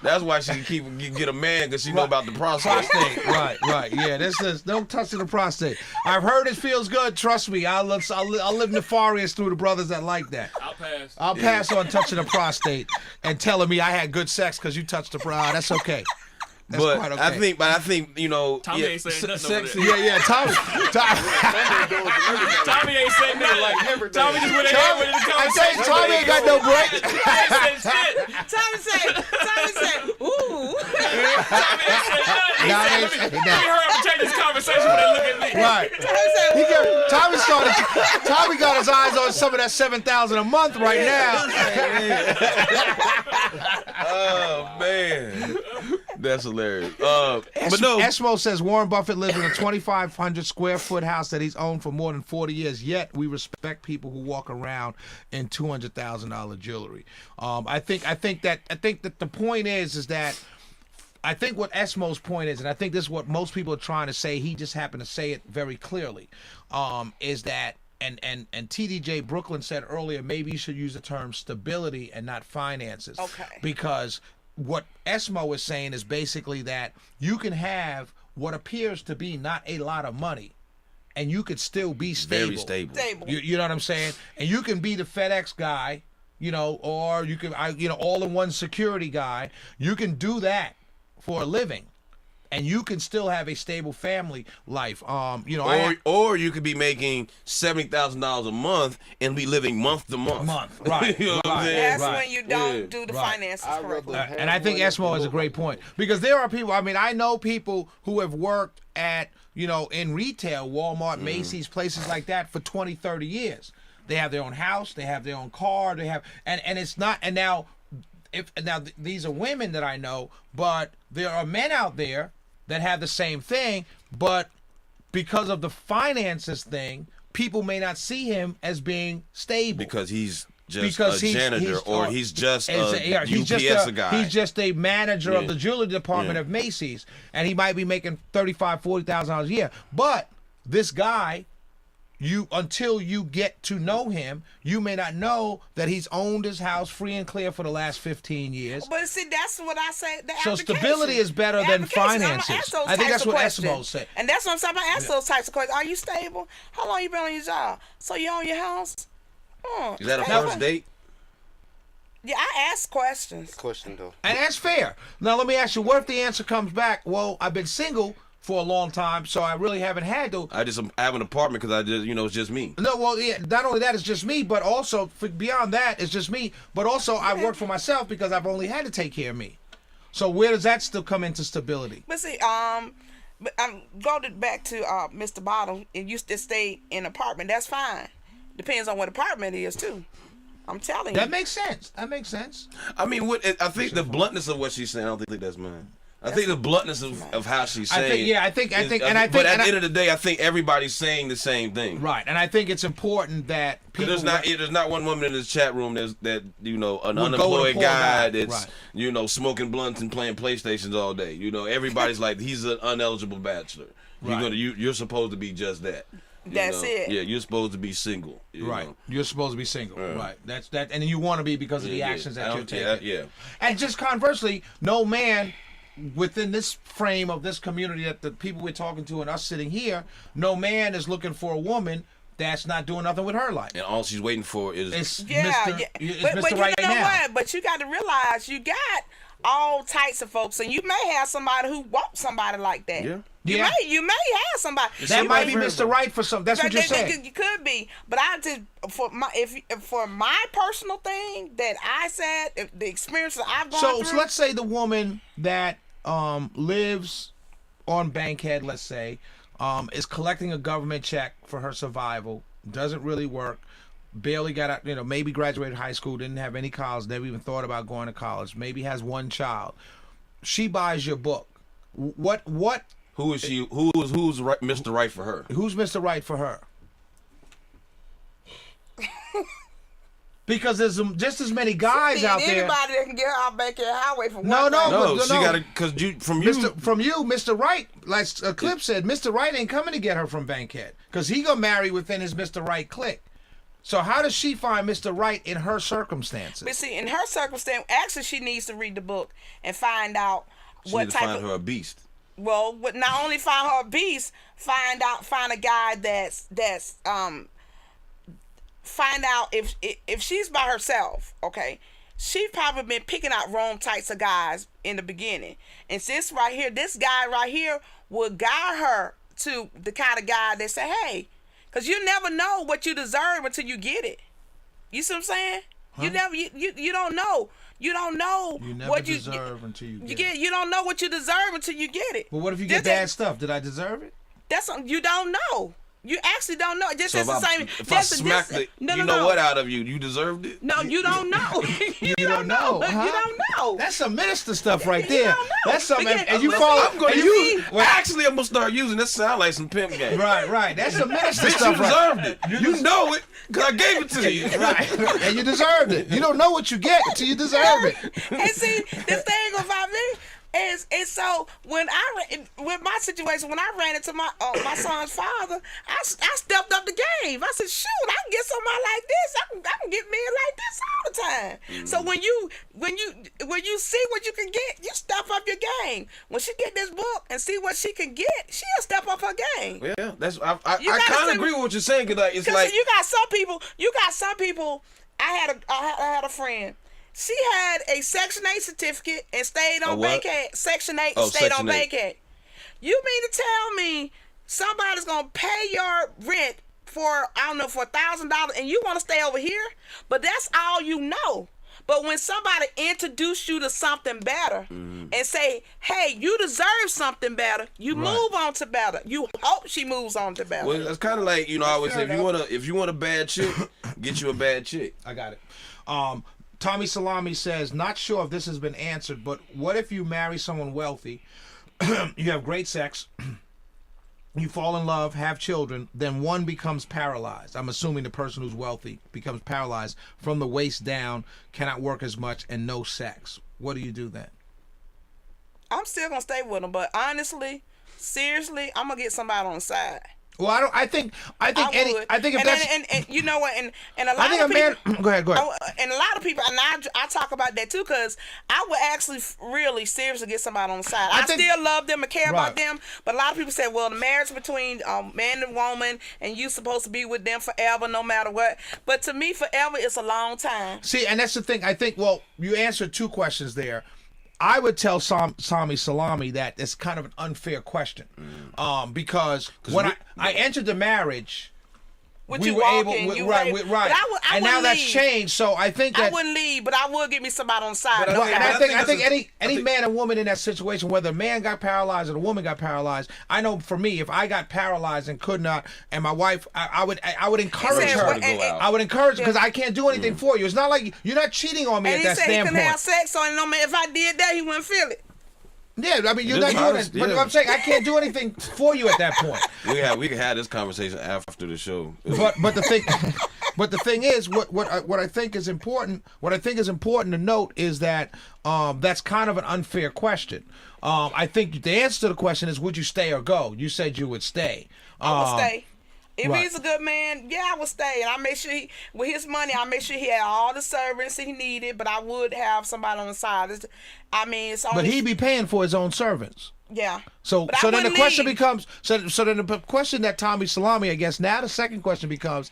That's why she get a man, because she know about the prostate. Right. Yeah, this is no touching the prostate. I've heard it feels good. Trust me, I'll live nefarious through the brothers that like that. I'll pass on touching the prostate and telling me I had good sex because you touched the prostate. That's okay. That's quite okay. I think Tommy ain't saying nothing over sexy. there. Yeah, Tommy Tommy ain't saying nothing. Like Tommy just went ahead with the I conversation. say Tommy ain't got no break. He ain't said shit. Tommy said, ooh. Tommy ain't said nothing. Let me hurry up and change this conversation when they look at me. Right. Tommy got his eyes on some of that $7,000 a month right now. Oh man, that's hilarious. But no, Esmo says Warren Buffett lives in a 2,500 square foot house that he's owned for more than 40 years. Yet we respect people who walk around in $200,000 jewelry. I think that the point is that. I think what Esmo's point is, and I think this is what most people are trying to say, he just happened to say it very clearly, is that, and TDJ Brooklyn said earlier, maybe you should use the term stability and not finances. Okay. Because what Esmo is saying is basically that you can have what appears to be not a lot of money, and you could still be stable. very stable. You know what I'm saying? And you can be the FedEx guy, or you can, all-in-one security guy. You can do that for a living, and you can still have a stable family life. Or you could be making $70,000 a month and be living month to month. Right. You know what I'm saying? That's Right. when you don't do the finances correctly. And I think Esmo has a great point, because there are people. I know people who have worked at in retail, Walmart, Macy's, places like that for 20, 30 years. They have their own house, they have their own car, they have, and it's not. And now, these are women that I know, but there are men out there that have the same thing, but because of the finances thing, people may not see him as being stable. Because he's just a janitor, or he's just a UPS guy. He's just a manager of the jewelry department of Macy's, and he might be making $35,000, $40,000 a year. But this guy, until you get to know him, you may not know that he's owned his house free and clear for the last 15 years. But see, that's what I say. So stability is better than finances. I think that's what Esmo said. And that's what I'm saying. I ask those types of questions. Are you stable? How long you been on your job? So you own your house? Is that a first date? Yeah, I ask questions. Question though. And that's fair. Now let me ask you, what if the answer comes back, well, I've been single for a long time, so I really haven't had to. I have an apartment because it's just me. No, well, yeah, not only that, it's just me, but also beyond that, it's just me. But also, I work for myself because I've only had to take care of me. So where does that still come into stability? But see, back to Mr. Bottom. If you still stay in an apartment, that's fine. Depends on what apartment it is too. I'm telling you. That makes sense. I mean, I think the bluntness of what she's saying, I don't think that's mine. I think the bluntness of how she's saying. But at the end of the day, I think everybody's saying the same thing. Right, and I think it's important that people. There's not one woman in this chat room that an unemployed guy that's smoking blunts and playing PlayStations all day. Everybody's like, he's an uneligible bachelor. Right. You're supposed to be just that. That's it. Yeah, you're supposed to be single. Right. You're supposed to be single. Right. That's that, and you want to be because of the actions that you're taking. Yeah. And just conversely, no man within this frame of this community that the people we're talking to and us sitting here, no man is looking for a woman that's not doing nothing with her life. And all she's waiting for is It's Yeah, Mr. yeah. It's But Mr. you Right know now. what? But you got to realize you got all types of folks, and you may have somebody who wants somebody like that. Yeah. Yeah. You may have somebody That might be for Mr. Right for some. That's what you're saying. You could be, but I just for my personal thing that I said, the experience that I've gone So through. let's say the woman that lives on Bankhead, let's say, is collecting a government check for her survival, doesn't really work, barely got out, maybe graduated high school, didn't have any college, never even thought about going to college, maybe has one child. She buys your book. What? who is she? Who's right, Mr. Right for her? Who's Mr. Right for her? Because there's just as many guys out there. Anybody that can get out Bankhead Highway from No, one no, thing. No, but she got to because From you, Mr. Right, like a clip said, Mr. Right ain't coming to get her from Bankhead because he got married within his Mr. Right clique. So how does she find Mr. Right in her circumstances? But see, in her circumstance, actually, she needs to read the book and find out she what need to type find of. her a beast. Well, but not only find her a beast, find a guy find out if she's by herself, okay. She's probably been picking out wrong types of guys in the beginning, and this guy right here will guide her to the kind of guy that say, hey, because you never know what you deserve until you get it. You see what I'm saying? Huh? You never you don't know. You don't know what you deserve until you get it. You don't know what you deserve until you get it. But what if you get bad stuff? Did I deserve it? That's something you don't know. You actually don't know. Just So as the same. if I smack what out of you, you deserved it? No, you don't know. You don't know. Huh? You don't know. That's some minister stuff right there. don't know. That's something. Because- And you listen, follow. I'm gonna and use. you, Actually, I'm gonna start using this. Sound like some pimp game. Right. That's some minister Bitch, you stuff. Right. deserved it. You know it, cause I gave it to you. Right. And you deserved it. You don't know what you get until you deserve it. And see, the thing about me is so with my situation, when I ran into my son's father, I stepped up the game. I said, shoot, I can get somebody like this. I can get men like this all the time. So when you see what you can get, you step up your game. When she get this book and see what she can get, she'll step up her game. Yeah, that's. I kind of agree with what you're saying, cause it's like you got some people. I had a friend. She had a Section 8 certificate and stayed on Bankhead. Section 8 and stayed on Bankhead. You mean to tell me somebody's gonna pay your rent for $1,000 and you want to stay over here? But that's all you know. But when somebody introduce you to something better and say, "Hey, you deserve something better," you move on to better. You hope she moves on to better. Well, it's kind of like I always say, if you want a bad chick, get you a bad chick. I got it. Tommy Salami says, not sure if this has been answered, but what if you marry someone wealthy, you have great sex, you fall in love, have children, then one becomes paralyzed. I'm assuming the person who's wealthy becomes paralyzed from the waist down, cannot work as much, and no sex. What do you do then? I'm still gonna stay with him, but honestly, seriously, I'm gonna get somebody on the side. Well, I think if that's and you know what, and a lot I think of people, a man. Go ahead. And a lot of people, and I talk about that too, because I would actually really seriously get somebody on the side. I still love them and care about them, but a lot of people say, well, the marriage between man and woman, and you supposed to be with them forever, no matter what. But to me, forever is a long time. See, and that's the thing. I think. Well, you answered two questions there. I would tell Sami Salami that it's kind of an unfair question, because when I entered the marriage, we were able, right, and now that's changed. So I think that I wouldn't leave, but I would get me somebody on the side. And I think any man or woman in that situation, whether a man got paralyzed or a woman got paralyzed, I know for me, if I got paralyzed and could not, and my wife, I would encourage her to go out. I would encourage because I can't do anything for you. It's not like you're not cheating on me at that standpoint. And he said he couldn't have sex, so no man, if I did that, he wouldn't feel it. Yeah, I mean you're not doing it, but I'm saying I can't do anything for you at that point. We can have this conversation after the show. But the thing is, what I think is important to note is that that's kind of an unfair question. I think the answer to the question is, would you stay or go? You said you would stay. I would stay. If he's a good man, yeah, I would stay. And I make sure with his money, I make sure he had all the servants he needed, but I would have somebody on the side. It's only. But he'd be paying for his own servants. Yeah. So then the question becomes, so then the question that Tommy Salami, I guess, now the second question becomes,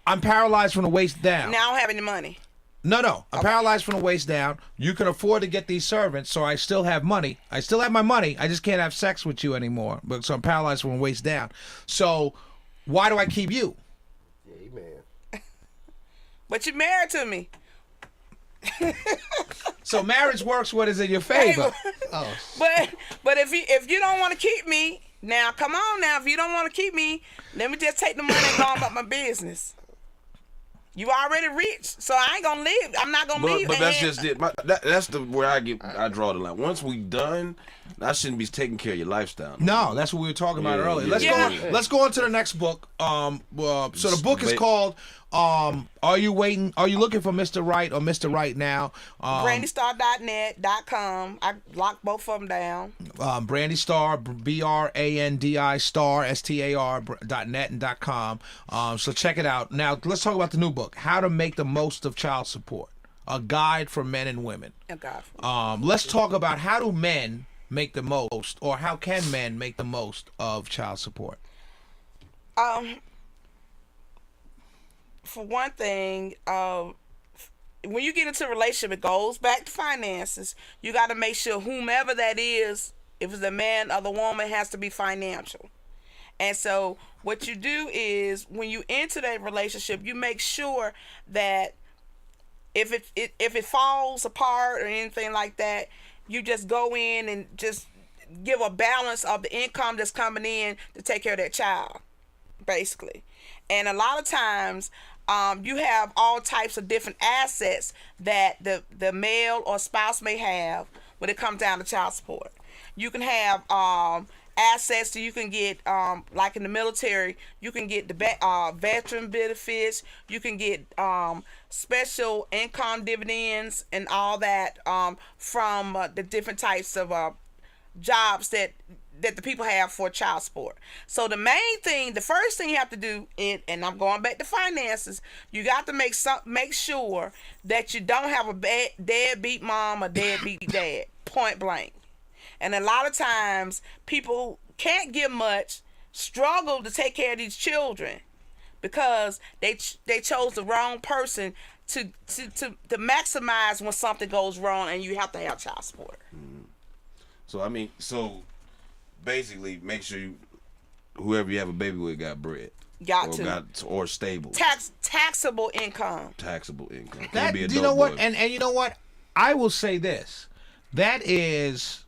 I'm paralyzed from the waist down. Now I don't have any money. No. I'm paralyzed from the waist down. You can afford to get these servants, so I still have money. I still have my money. I just can't have sex with you anymore. But so I'm paralyzed from the waist down. So why do I keep you? Amen. But you're married to me. So marriage works what is in your favor. Oh. But if you don't want to keep me, now come on now. If you don't want to keep me, let me just take the money and go on about my business. You already rich, so I ain't gonna leave. I'm not gonna leave. But that's just it. That's where I draw the line. Once we done, I shouldn't be taking care of your lifestyle. No, that's what we were talking about earlier. Let's go on to the next book. So the book is called Are You Looking for Mr. Right or Mr. Right Now? BrandiStar.net.com. I locked both of them down. Brandi Star, BRANDI Star STAR.net and .com. So check it out. Now let's talk about the new book, How to Make the Most of Child Support, a guide for men and women. Let's talk about how do men make the most, or how can men make the most of child support? For one thing, when you get into a relationship, it goes back to finances. You got to make sure whomever that is, if it's a man or the woman, has to be financial. And so what you do is when you enter that relationship, you make sure that if it falls apart or anything like that, you just go in and just give a balance of the income that's coming in to take care of that child, basically. And a lot of times, you have all types of different assets that the male or spouse may have when it comes down to child support. You can have assets that you can get, like in the military, you can get the veteran benefits, you can get special income dividends and all that from the different types of jobs that the people have for child support. So the first thing you have to do, and I'm going back to finances, you got to make sure that you don't have a deadbeat mom or deadbeat dad, point blank. And a lot of times people can't give much, struggle to take care of these children because they chose the wrong person to maximize when something goes wrong, and you have to have child support. So basically, make sure whoever you have a baby with got bread. Or stable. Taxable income. Taxable income. That, you know what? And you know what? I will say this. That is,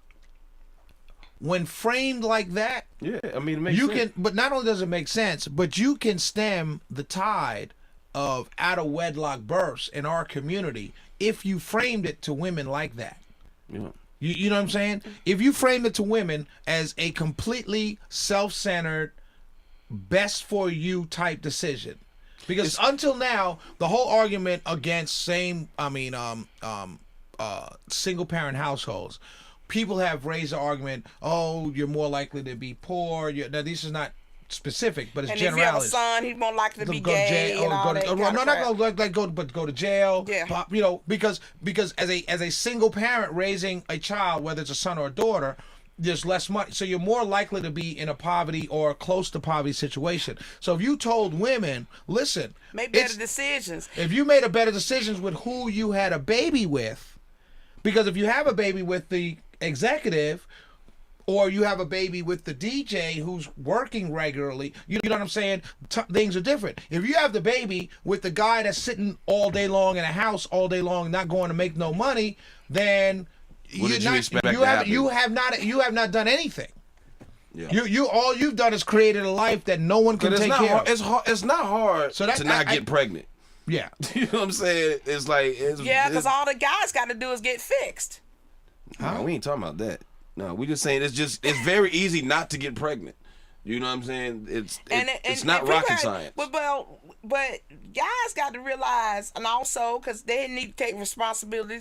when framed like that, yeah, I mean, it makes sense. But not only does it make sense, but you can stem the tide of out of wedlock births in our community if you framed it to women like that. Yeah. You know what I'm saying? If you frame it to women as a completely self-centered, best for you type decision, because until now the whole argument against single parent households, people have raised the argument, oh, you're more likely to be poor. Now this is not specific, but it's general. And if you have a son, he's more likely to be gay and all that kind of crap. Go to jail. Yeah. You know, because as a single parent raising a child, whether it's a son or a daughter, there's less money, so you're more likely to be in a poverty or close to poverty situation. So if you told women, listen, make better decisions. If you made a better decisions with who you had a baby with, because if you have a baby with the executive, or you have a baby with the DJ who's working regularly, you know what I'm saying? Things are different. If you have the baby with the guy that's sitting all day long in a house all day long, not going to make no money, then you have not done anything. Yeah. All you've done is created a life that no one can take care of. It's not hard to not get pregnant. Yeah. You know what I'm saying? It's like because all the guys got to do is get fixed. No, we ain't talking about that. No, we just saying it's very easy not to get pregnant. You know what I'm saying? It's not rocket science. Well, but guys got to realize, and also because they need to take responsibility.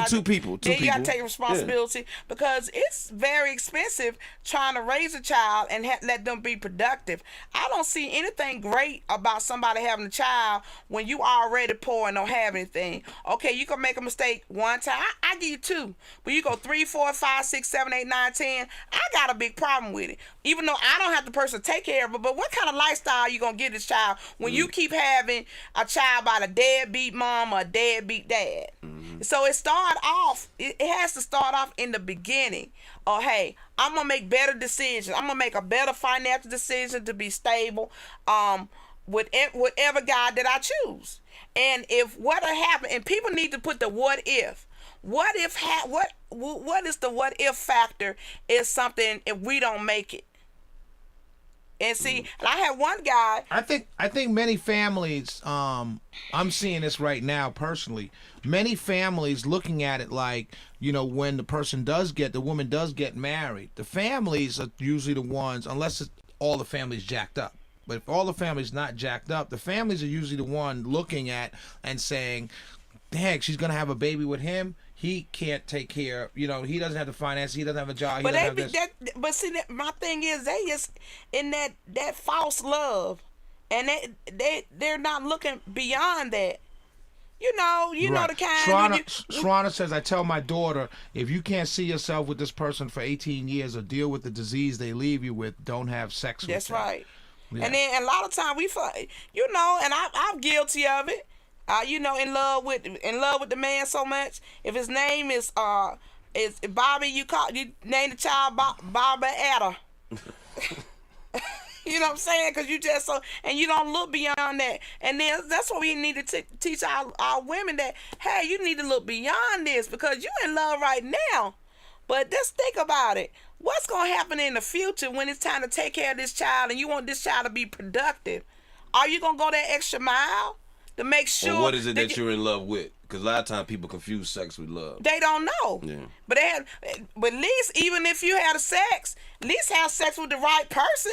Two people. You got to take responsibility because it's very expensive trying to raise a child and let them be productive. I don't see anything great about somebody having a child when you already poor and don't have anything. Okay, you can make a mistake one time. I give you 2, but you go 3, 4, 5, 6, 7, 8, 9, 10. I got a big problem with it. Even though I don't have the person to take care of it, but what kind of lifestyle you gonna give this child when you keep having a child by a deadbeat mom or a deadbeat dad? So it has to start off in the beginning. Oh, hey, I'm gonna make better decisions. I'm gonna make a better financial decision to be stable with whatever guy that I choose. And if what happened, and people need to put the what if. What if what is the what if factor is something if we don't make it? And see, and I had one guy. I think many families. I'm seeing this right now personally. Many families looking at it like, when the woman does get married, the families are usually the ones, unless all the families jacked up. But if all the families not jacked up, the families are usually the one looking at and saying, "Heck, she's gonna have a baby with him. He can't take care. He doesn't have the finances. He doesn't have a job. But see, my thing is, they just in that false love, and they're not looking beyond that. Know the kind. Sharana says, I tell my daughter, if you can't see yourself with this person for 18 years or deal with the disease they leave you with, don't have sex with them. That's right. Yeah. And then a lot of times we, and I'm guilty of it. In love with the man so much. If his name is Bobby, you name the child Bobby Atta. You know what I'm saying? Because you just and you don't look beyond that. And then that's what we need to teach our women that, hey, you need to look beyond this because you're in love right now. But just think about it. What's going to happen in the future when it's time to take care of this child and you want this child to be productive? Are you going to go that extra mile to make sure? Or what is it that you're in love with? Because a lot of times people confuse sex with love. They don't know. Yeah. But at least even if you had sex, at least have sex with the right person.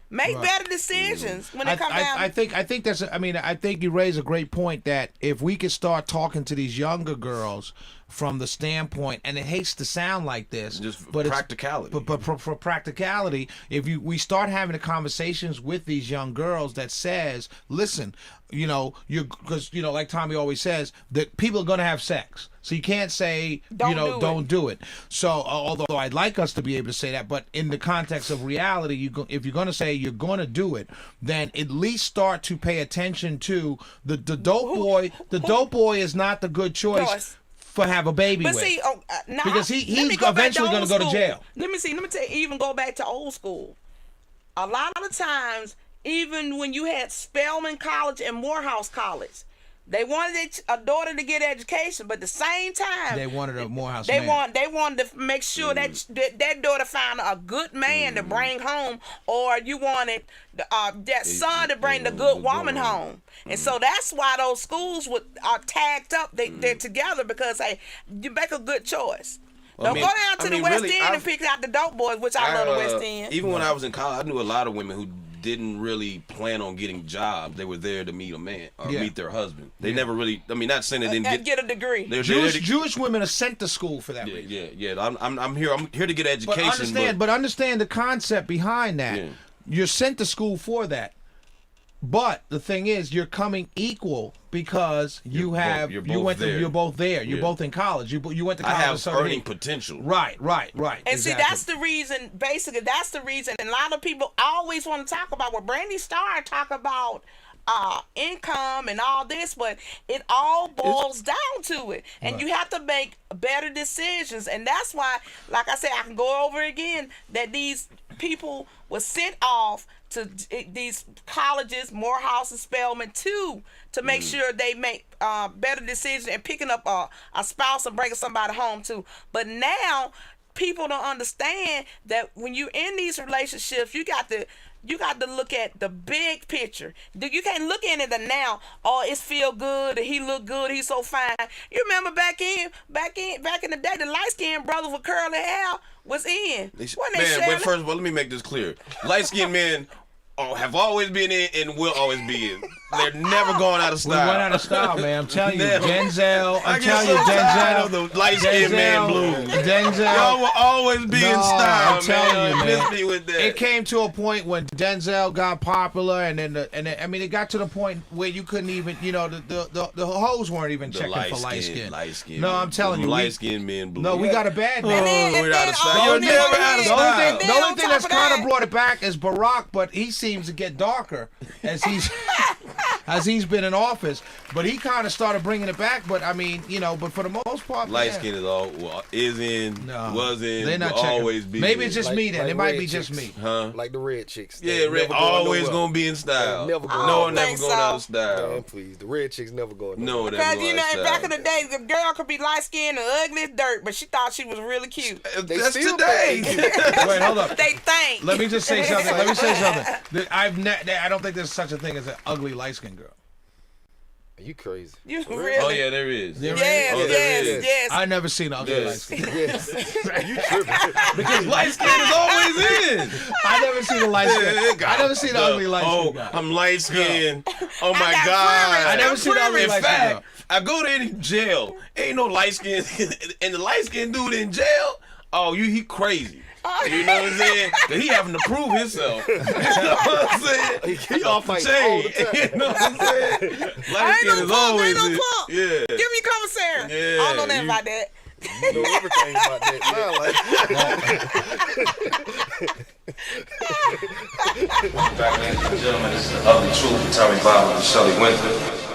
Make better decisions when it comes down. I think that's. I think you raise a great point that if we could start talking to these younger girls from the standpoint, and it hates to sound like this, but practicality. But for practicality, if we start having the conversations with these young girls that says, listen, because like Tommy always says, that people are going to have sex. So you can't say, don't do it. So although I'd like us to be able to say that, but in the context of reality, if you're going to say you're going to do it, then at least start to pay attention to the dope boy. The dope boy is not the good choice for have a baby with. See, because he's eventually going to go to jail. Let me tell you, even go back to old school. A lot of the times, even when you had Spelman College and Morehouse College, they wanted a daughter to get education, but at the same time, they wanted a Morehouse man. They wanted to make sure that daughter found a good man to bring home, or you wanted that son to bring the good woman home. And so that's why those schools are tagged up. They're together because, hey, you make a good choice. Don't go down to the West End and pick out the dope boys, which I love the West End. Even when I was in college, I knew a lot of women who didn't really plan on getting jobs. They were there to meet a man or meet their husband. They never really. Not saying they didn't get a degree. Jewish women are sent to school for that reason. Yeah. I'm here to get education. But understand the concept behind that. Yeah. You're sent to school for that. But the thing is, you're coming equal because you're both there. You're both in college. You went to college. I have earning potential. Right. And exactly. See, that's the reason. Basically, that's the reason. And a lot of people always want to talk about what Brandi Star talk about. Income and all this, but it all boils down to it, and you have to make better decisions. And that's why, like I said, I can go over again that these people were sent off to these colleges, Morehouse and Spelman, to make sure they make better decisions and picking up a spouse and bringing somebody home too. But now people don't understand that when you're in these relationships, you got to look at the big picture. You can't look at it now. Oh, it feel good. He look good. He's so fine. You remember back in the day, the light skinned brothers with curly hair was in. First of all, let me make this clear. Light skinned men have always been in and will always be in. They're never going out of We style. went out of style, man. I'm telling you, Never. Denzel. I I'm get telling so you, tired of Denzel. the light-skinned man blues. Denzel. Y'all will always be in style, I'm telling you, Miss man. me with that. It came to a point when Denzel got popular, and then I mean, it got to the point where you couldn't even, you know, the hoes weren't even The checking for light skin. light-skinned No, men. I'm telling you, light-skinned men blues. No, we got it bad now. We're out of style. You're never out of The only style. thing, the only thing that's kind of brought it back is Barack, but he seems to get darker as he's been in office. But he kind of started bringing it back. But I mean, you know, but for the most part, Light skin is in, No, was in, they're not will checking. always be. Maybe it's just me then. like It might red be just chicks. me. huh? Like the red chicks. Yeah, They red never going always nowhere. gonna be in style. They never going no, nowhere. never think going so. out of style. Man, please, the red chicks never going No, nowhere. never Because, going you know, out of back in style. the day, the girl could be light skinned and ugly as dirt, but she thought she was really cute. They That's still today. Wait, hold up. They think. Let me just say something. I don't think there's such a thing as an ugly light skinned girl. Are you crazy? You For real? really? Oh yeah, there is. There Yes, Oh, there is. yes. I never seen an ugly light Yes. skin. Yes. you tripping? Because light skin is always in. I never seen a light skin. I never seen an ugly light Oh, skin guy. I'm light skinned. Oh my got God. privilege. I never seen an ugly In light skin girl. fact, I go to any jail, ain't no light skin, and the light skin dude in jail, oh, he crazy. You know what I'm saying? 'Cause he having to prove himself. You know what I'm saying? He off the chain. You know what I'm saying? Light I skin ain't no is punk, always ain't no in. punk. Yeah. Give me commissary. Yeah, I don't know nothing you- about that. You know everything about that. Sound like Back, ladies and gentlemen, this is the ugly truth with Tommy Bob and Shelley Winter.